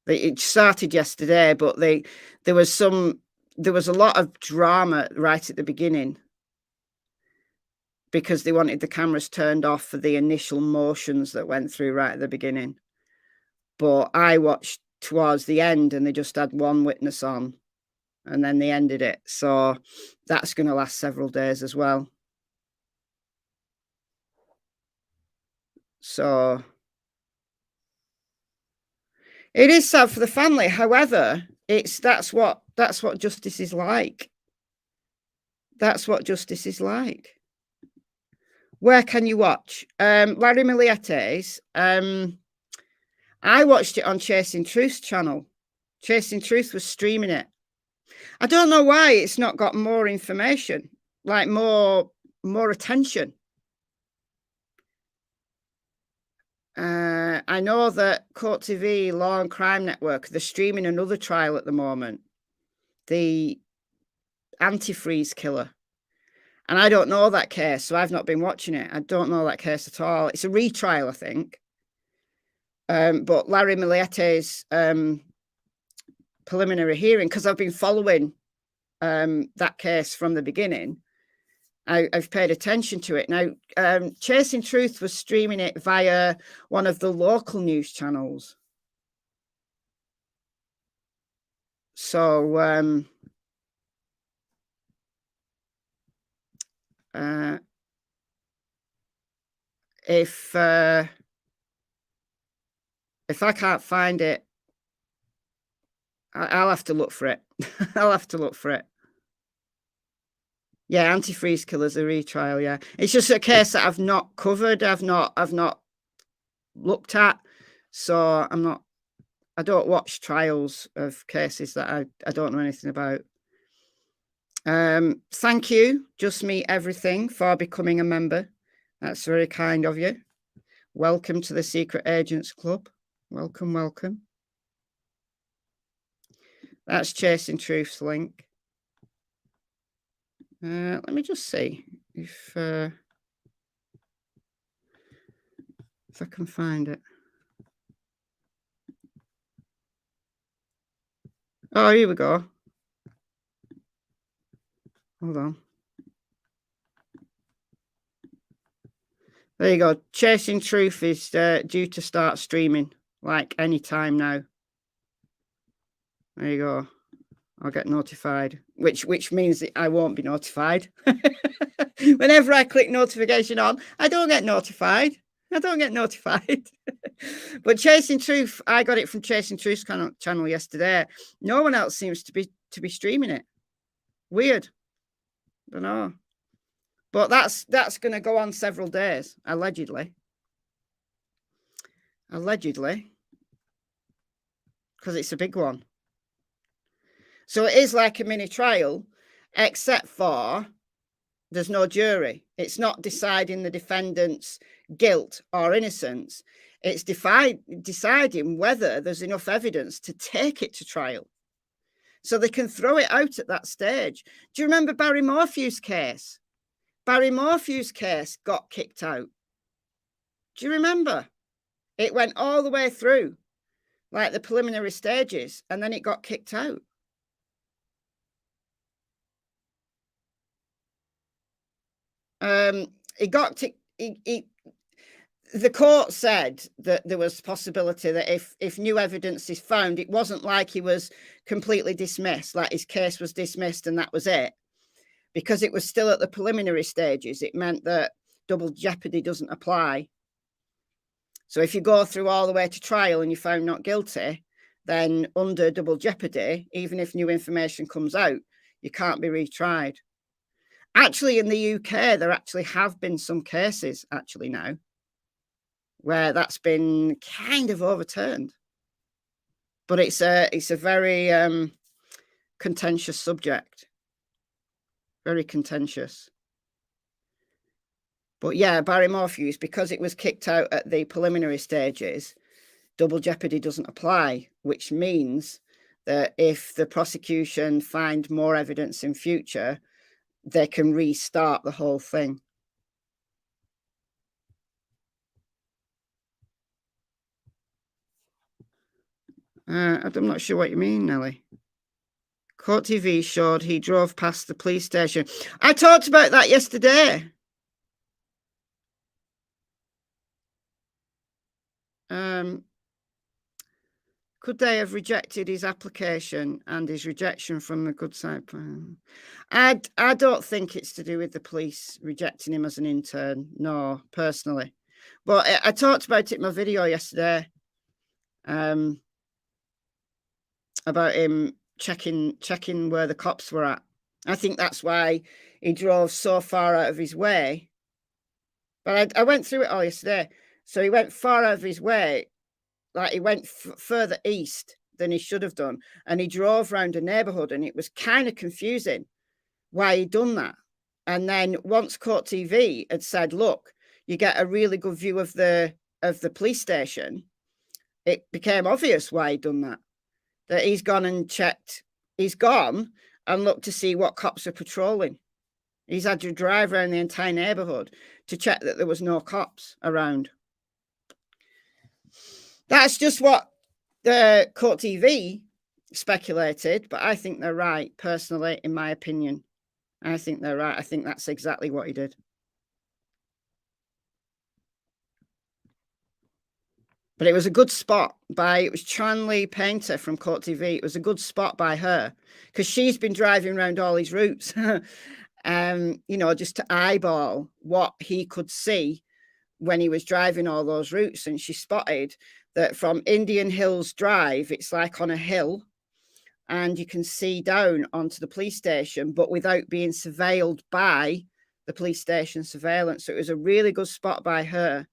It started yesterday, but there was a lot of drama right at the beginning because they wanted the cameras turned off for the initial motions that went through right at the beginning. But I watched towards the end and they just had one witness on and then they ended it. So that's going to last several days as well. So it is sad for the family. However, that's what justice is like. That's what justice is like. Where can you watch? Larry Milietti's. I watched it on Chasing Truth's channel. Chasing Truth was streaming it. I don't know why it's not got more information, like more attention. I know that Court TV, Law and Crime Network, they're streaming another trial at the moment, the antifreeze killer. And I don't know that case, so I've not been watching it. I don't know that case at all. It's a retrial, I think. But Larry Milietti's preliminary hearing, because I've been following that case from the beginning, I've paid attention to it. Now, Chasing Truth was streaming it via one of the local news channels. So, if I can't find it, I'll have to look for it. I'll have to look for it. Yeah, antifreeze killer's a retrial. Yeah, it's just a case that I've not covered. I've not looked at. So I don't watch trials of cases that I don't know anything about. Thank you, Just Me Everything, for becoming a member. That's very kind of you. Welcome to the Secret Agents Club. Welcome, welcome. That's Chasing Truth's link. Let me just see if I can find it. Oh, here we go. Hold on. There you go. Chasing Truth is due to start streaming like any time now. There you go. I'll get notified, which means that I won't be notified. Whenever I click notification on, I don't get notified. I don't get notified. But Chasing Truth, I got it from Chasing Truth's channel yesterday. No one else seems to be streaming it. Weird. Don't know. But that's going to go on several days, allegedly. Allegedly. Because it's a big one. So it is like a mini trial, except for there's no jury. It's not deciding the defendant's guilt or innocence. It's deciding whether there's enough evidence to take it to trial. So they can throw it out at that stage. Do you remember Barry Morphew's case? Barry Morphew's case got kicked out. Do you remember? It went all the way through, like the preliminary stages, and then it got kicked out. The court said that there was possibility that if new evidence is found, it wasn't like he was completely dismissed, like his case was dismissed and that was it. Because it was still at the preliminary stages, it meant that double jeopardy doesn't apply. So if you go through all the way to trial and you're found not guilty, then under double jeopardy, even if new information comes out, you can't be retried. Actually, in the UK, there actually have been some cases actually now where that's been kind of overturned. But it's a very contentious subject. Very contentious. But yeah, Barry Morphews, because it was kicked out at the preliminary stages, double jeopardy doesn't apply, which means that if the prosecution find more evidence in future, they can restart the whole thing. I'm not sure what you mean, Nelly. Court TV showed he drove past the police station. I talked about that yesterday. Could they have rejected his application and his rejection from the good side plan? I don't think it's to do with the police rejecting him as an intern. No, personally. But I talked about it in my video yesterday. About him checking where the cops were at. I think that's why he drove so far out of his way. But I went through it all yesterday. So he went far out of his way. Like he went further east than he should have done. And he drove around a neighborhood, and it was kind of confusing why he'd done that. And then once Court TV had said, look, you get a really good view of the police station, it became obvious why he'd done that. That he's gone and checked. He's gone and looked to see what cops are patrolling. He's had to drive around the entire neighborhood to check that there was no cops around. That's just what the Court TV speculated, but I think they're right, personally, in my opinion. I think they're right. I think that's exactly what he did. But it was a good spot it was Chanley Painter from Court TV. It was a good spot by her because she's been driving around all his routes, just to eyeball what he could see when he was driving all those routes. And she spotted that from Indian Hills Drive, it's like on a hill, and you can see down onto the police station, but without being surveilled by the police station surveillance. So it was a really good spot by her.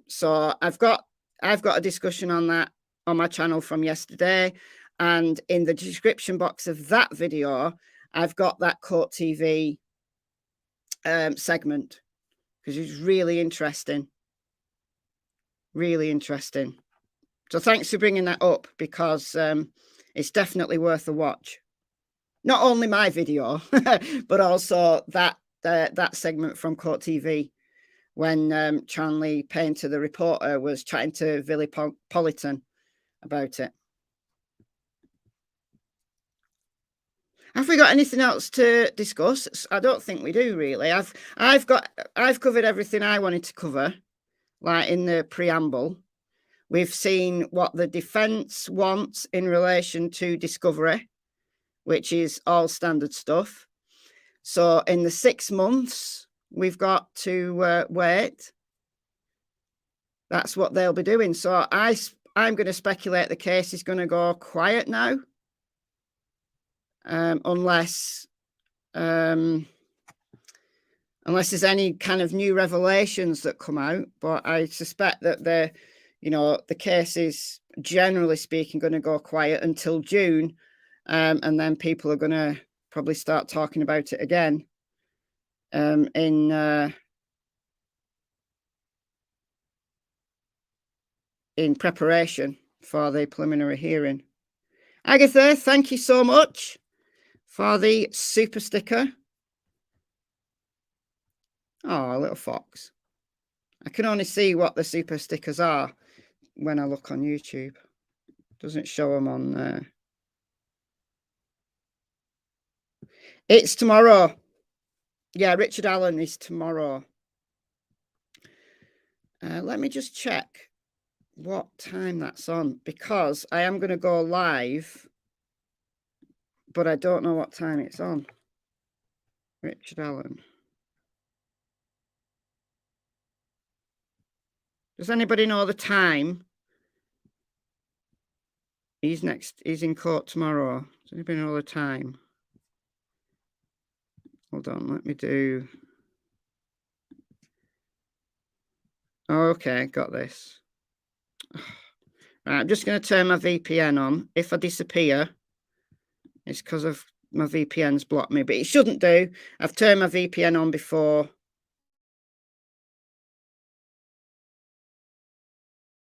So I've got a discussion on that on my channel from yesterday, and in the description box of that video, I've got that Court TV segment because it's really interesting. Really interesting. So thanks for bringing that up because it's definitely worth a watch. Not only my video, but also that segment from Court TV when Chanley Painter, the reporter, was chatting to Villy Politan about it. Have we got anything else to discuss? I don't think we do, really. I've covered everything I wanted to cover. Like in the preamble, we've seen what the defence wants in relation to discovery, which is all standard stuff. So in the 6 months, we've got to wait. That's what they'll be doing. So I'm going to speculate the case is going to go quiet now, unless there's any kind of new revelations that come out. But I suspect that the case is, generally speaking, going to go quiet until June. And then people are going to probably start talking about it again in preparation for the preliminary hearing. Agatha, thank you so much for the super sticker. Oh, a little fox. I can only see what the super stickers are when I look on YouTube. Doesn't show them on there. It's tomorrow. Yeah, Richard Allen is tomorrow. Let me just check what time that's on, because I am going to go live, but I don't know what time it's on. Richard Allen. Does anybody know the time? He's in court tomorrow. Does anybody know the time? Hold on, let me do. Oh, okay, got this. Right, I'm just going to turn my VPN on. If I disappear, it's because of my VPN's blocked me, but it shouldn't do. I've turned my VPN on before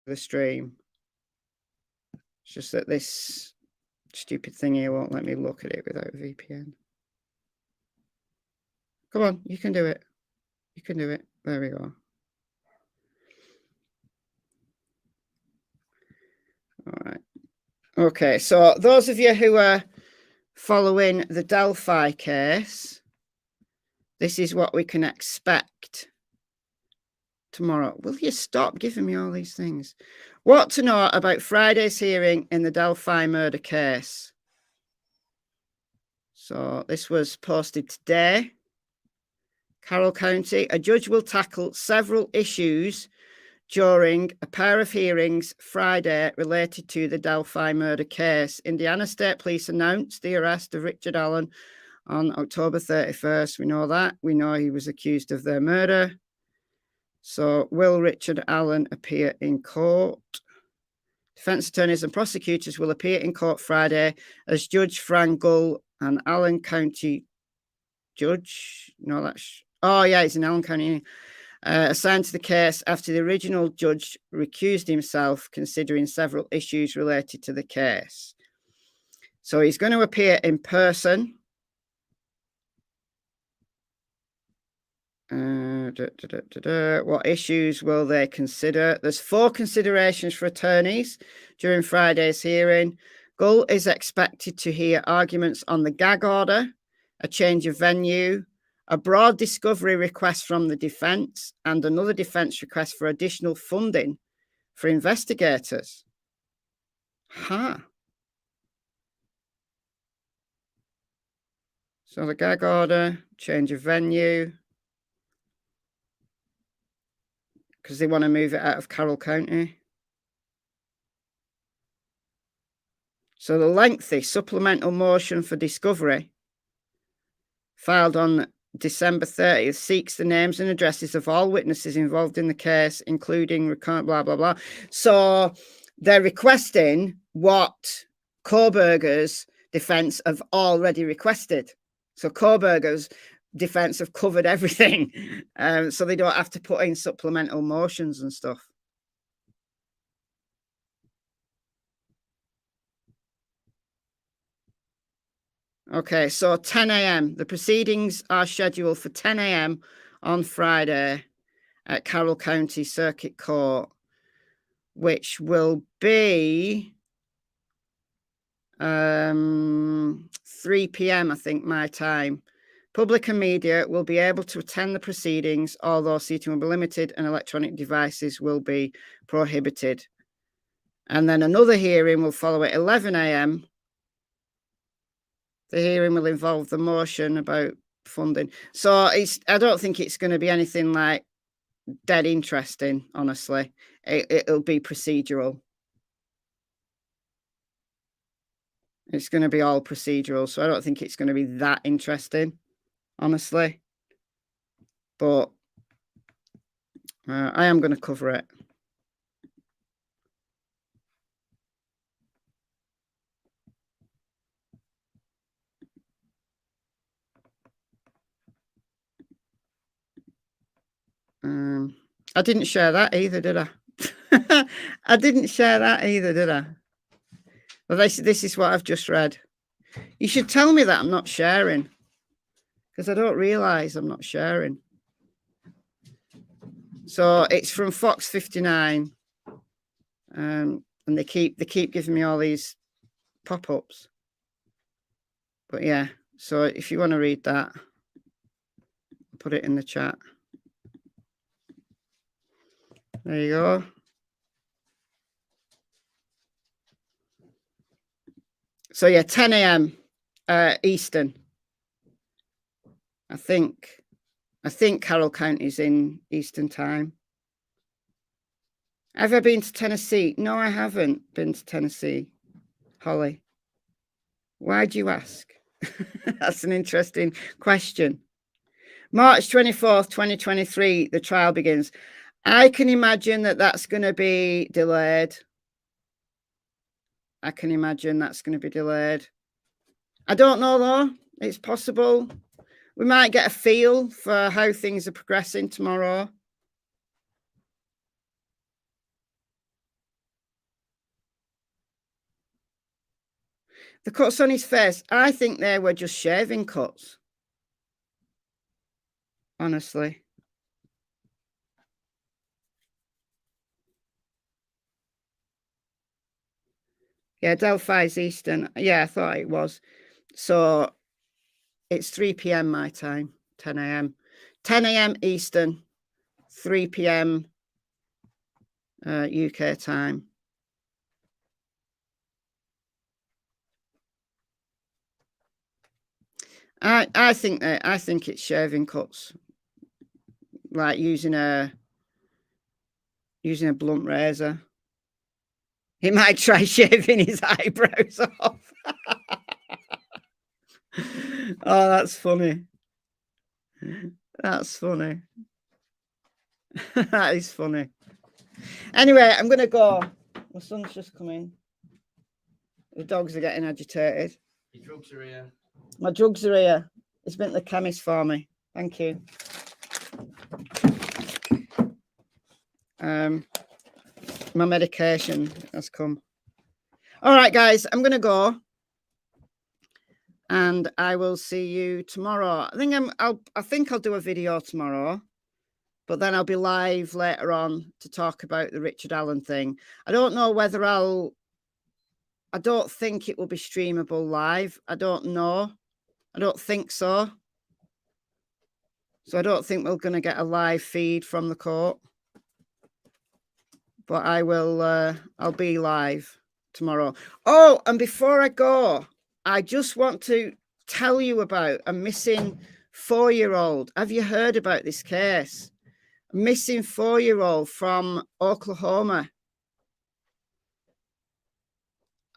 the stream. It's just that this stupid thing here won't let me look at it without a VPN. Come on, you can do it. You can do it. There we go. All Okay, so those of you who are following the Delphi case, this is what we can expect tomorrow. Will you stop giving me all these things? What to know about Friday's hearing in the Delphi murder case. So this was posted today. Carroll County, a judge will tackle several issues during a pair of hearings Friday related to the Delphi murder case. Indiana State Police announced the arrest of Richard Allen on October 31st. We know that. We know he was accused of their murder. So will Richard Allen appear in court? Defense attorneys and prosecutors will appear in court Friday as Judge Frank Gull, an Allen County judge. No, that's... Oh, yeah, he's in Allen County. Assigned to the case after the original judge recused himself, considering several issues related to the case. So he's going to appear in person. What issues will they consider? There's 4 considerations for attorneys during Friday's hearing. Gull is expected to hear arguments on the gag order, a change of venue, a broad discovery request from the defense, and another defense request for additional funding for investigators. So the gag order, change of venue, because they want to move it out of Carroll County. So the lengthy supplemental motion for discovery filed on December 30th seeks the names and addresses of all witnesses involved in the case, including blah, blah, blah. So they're requesting what Kohberger's defense have already requested. So Kohberger's defense have covered everything. So they don't have to put in supplemental motions and stuff. Okay, so 10 a.m. The proceedings are scheduled for 10 a.m. on Friday at Carroll County Circuit Court, which will be 3 p.m., I think, my time. Public and media will be able to attend the proceedings, although seating will be limited and electronic devices will be prohibited. And then another hearing will follow at 11 a.m. The hearing will involve the motion about funding. So I don't think it's going to be anything like dead interesting, honestly. It'll be procedural. It's going to be all procedural. So I don't think it's going to be that interesting, honestly. But I am going to cover it. I didn't share that either, did I? I didn't share that either, did I? Well, this is what I've just read. You should tell me that I'm not sharing, because I don't realise I'm not sharing. So it's from Fox 59, and they keep giving me all these pop-ups. But yeah, so if you want to read that, put it in the chat. There you go. So yeah, 10 a.m. Eastern. I think Carroll County's in Eastern time. Have I been to Tennessee? No, I haven't been to Tennessee, Holly. Why'd you ask? That's an interesting question. March 24th, 2023, the trial begins. I can imagine that's going to be delayed. I can imagine that's going to be delayed. I don't know, though. It's possible. We might get a feel for how things are progressing tomorrow. The cuts on his face, I think they were just shaving cuts. Honestly. Yeah, Delphi's Eastern. Yeah, I thought it was. So it's 3 p.m. my time, 10 a.m. 10 a.m. Eastern, 3 p.m. UK time. I think it's shaving cuts, like using a blunt razor. He might try shaving his eyebrows off. Oh, that's funny. That's funny. That is funny. Anyway, I'm going to go. My son's just come in. The dogs are getting agitated. Your drugs are here. My drugs are here. It's been the chemist for me. Thank you. My medication has come. All right, guys, I'm going to go. And I will see you tomorrow. I think I'll do a video tomorrow, but then I'll be live later on to talk about the Richard Allen thing. I don't know whether I don't think it will be streamable live. I don't know. I don't think so. So I don't think we're going to get a live feed from the court. But I will, I'll be live tomorrow. Oh, and before I go, I just want to tell you about a missing 4-year-old. Have you heard about this case? A missing 4-year-old from Oklahoma.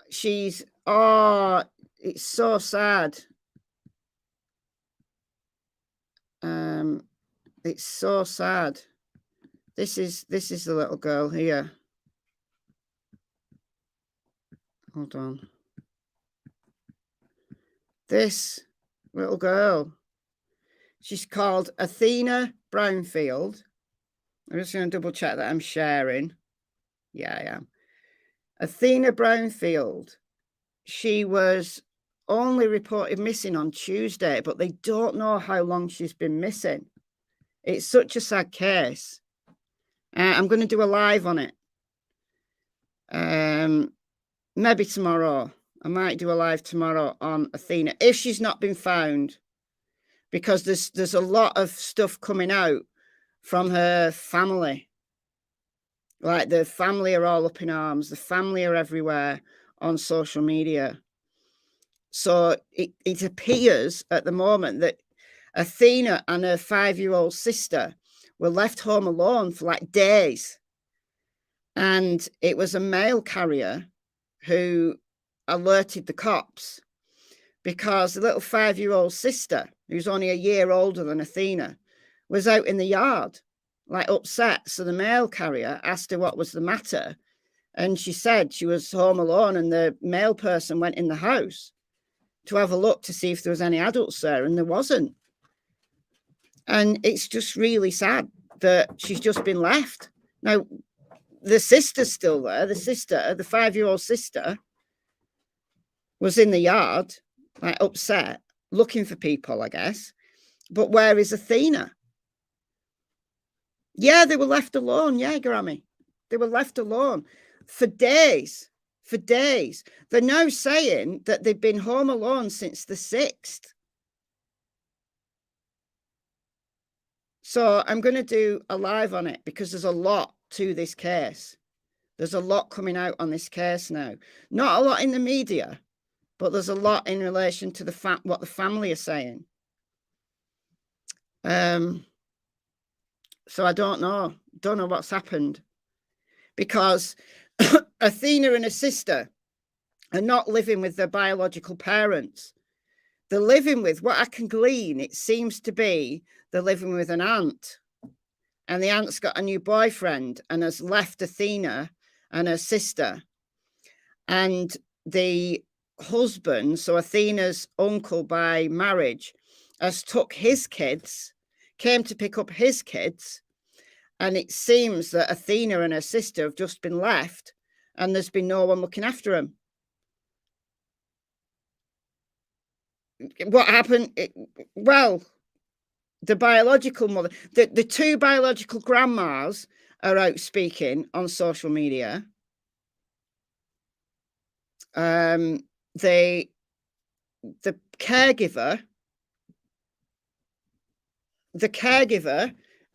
It's so sad. It's so sad. This is the little girl here. Hold on. This little girl, she's called Athena Brownfield. I'm just going to double check that I'm sharing. Yeah, I am. Athena Brownfield. She was only reported missing on Tuesday, but they don't know how long she's been missing. It's such a sad case. I'm going to do a live on it. Maybe tomorrow. I might do a live tomorrow on Athena if she's not been found, because there's a lot of stuff coming out from her family. Like the family are all up in arms. The family are everywhere on social media. So it appears at the moment that Athena and her 5-year-old sister were left home alone for like days. And it was a mail carrier who alerted the cops, because the little 5-year-old sister, who's only a year older than Athena, was out in the yard, like upset. So the mail carrier asked her what was the matter. And she said she was home alone, and the mail person went in the house to have a look to see if there was any adults there, and there wasn't. And it's just really sad that she's just been left. Now, the sister's still there. The sister, the 5-year-old sister, was in the yard, like upset, looking for people, I guess. But where is Athena? Yeah, they were left alone. Yeah, Grammy. They were left alone for days. For days. They're now saying that they've been home alone since the 6th. So I'm going to do a live on it, because there's a lot to this case. There's a lot coming out on this case now. Not a lot in the media, but there's a lot in relation to what the family are saying. So I don't know what's happened, because Athena and her sister are not living with their biological parents. They're living with, what I can glean, it seems to be they're living with an aunt, and the aunt's got a new boyfriend and has left Athena and her sister. And the husband, so Athena's uncle by marriage, has took his kids, came to pick up his kids, and it seems that Athena and her sister have just been left, and there's been no one looking after them. What happened? Well, the biological mother, the 2 biological grandmas are out speaking on social media. the caregiver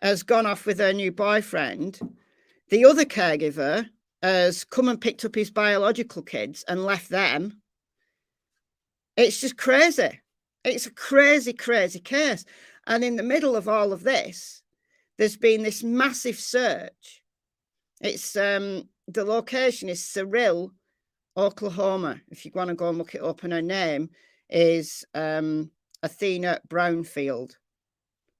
has gone off with her new boyfriend. The other caregiver has come and picked up his biological kids and left them. It's just crazy. It's a crazy, crazy case. And in the middle of all of this, there's been this massive search. It's the location is Cyril, Oklahoma. If you want to go and look it up, and her name is Athena Brownfield.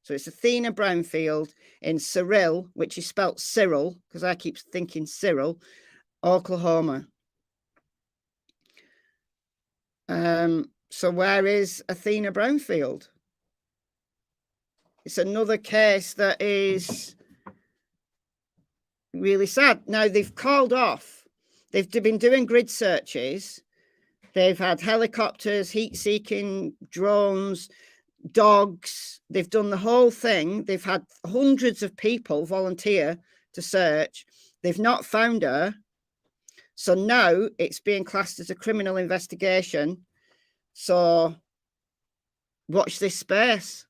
So it's Athena Brownfield in Cyril, which is spelt Cyril, because I keep thinking Cyril, Oklahoma. So where is Athena Brownfield? It's another case that is really sad. Now, they've called off. They've been doing grid searches. They've had helicopters, heat-seeking drones, dogs. They've done the whole thing. They've had hundreds of people volunteer to search. They've not found her. So now it's being classed as a criminal investigation. So watch this space.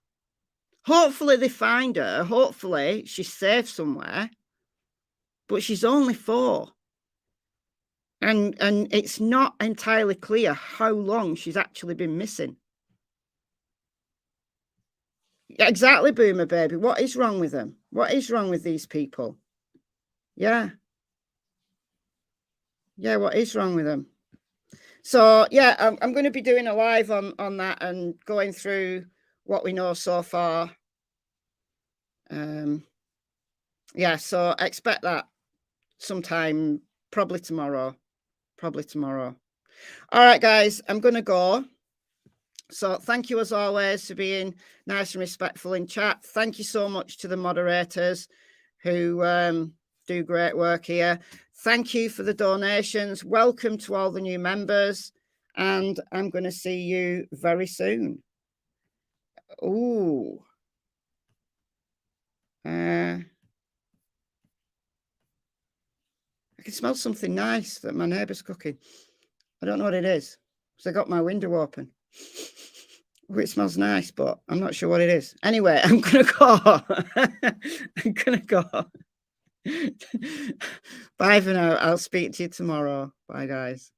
Hopefully they find her. Hopefully she's safe somewhere. But she's only 4. And it's not entirely clear how long she's actually been missing. Exactly, Boomer Baby. What is wrong with them? What is wrong with these people? Yeah. Yeah, what is wrong with them? So, yeah, I'm going to be doing a live on that and going through what we know so far. Yeah, so expect that sometime, probably tomorrow. All right, guys, I'm going to go. So thank you, as always, for being nice and respectful in chat. Thank you so much to the moderators who do great work here. Thank you for the donations. Welcome to all the new members. And I'm going to see you very soon. Ooh. I can smell something nice that my neighbour's cooking. I don't know what it is, because I got my window open. Oh, it smells nice, but I'm not sure what it is. Anyway, I'm going to go. Bye for now. I'll speak to you tomorrow. Bye, guys.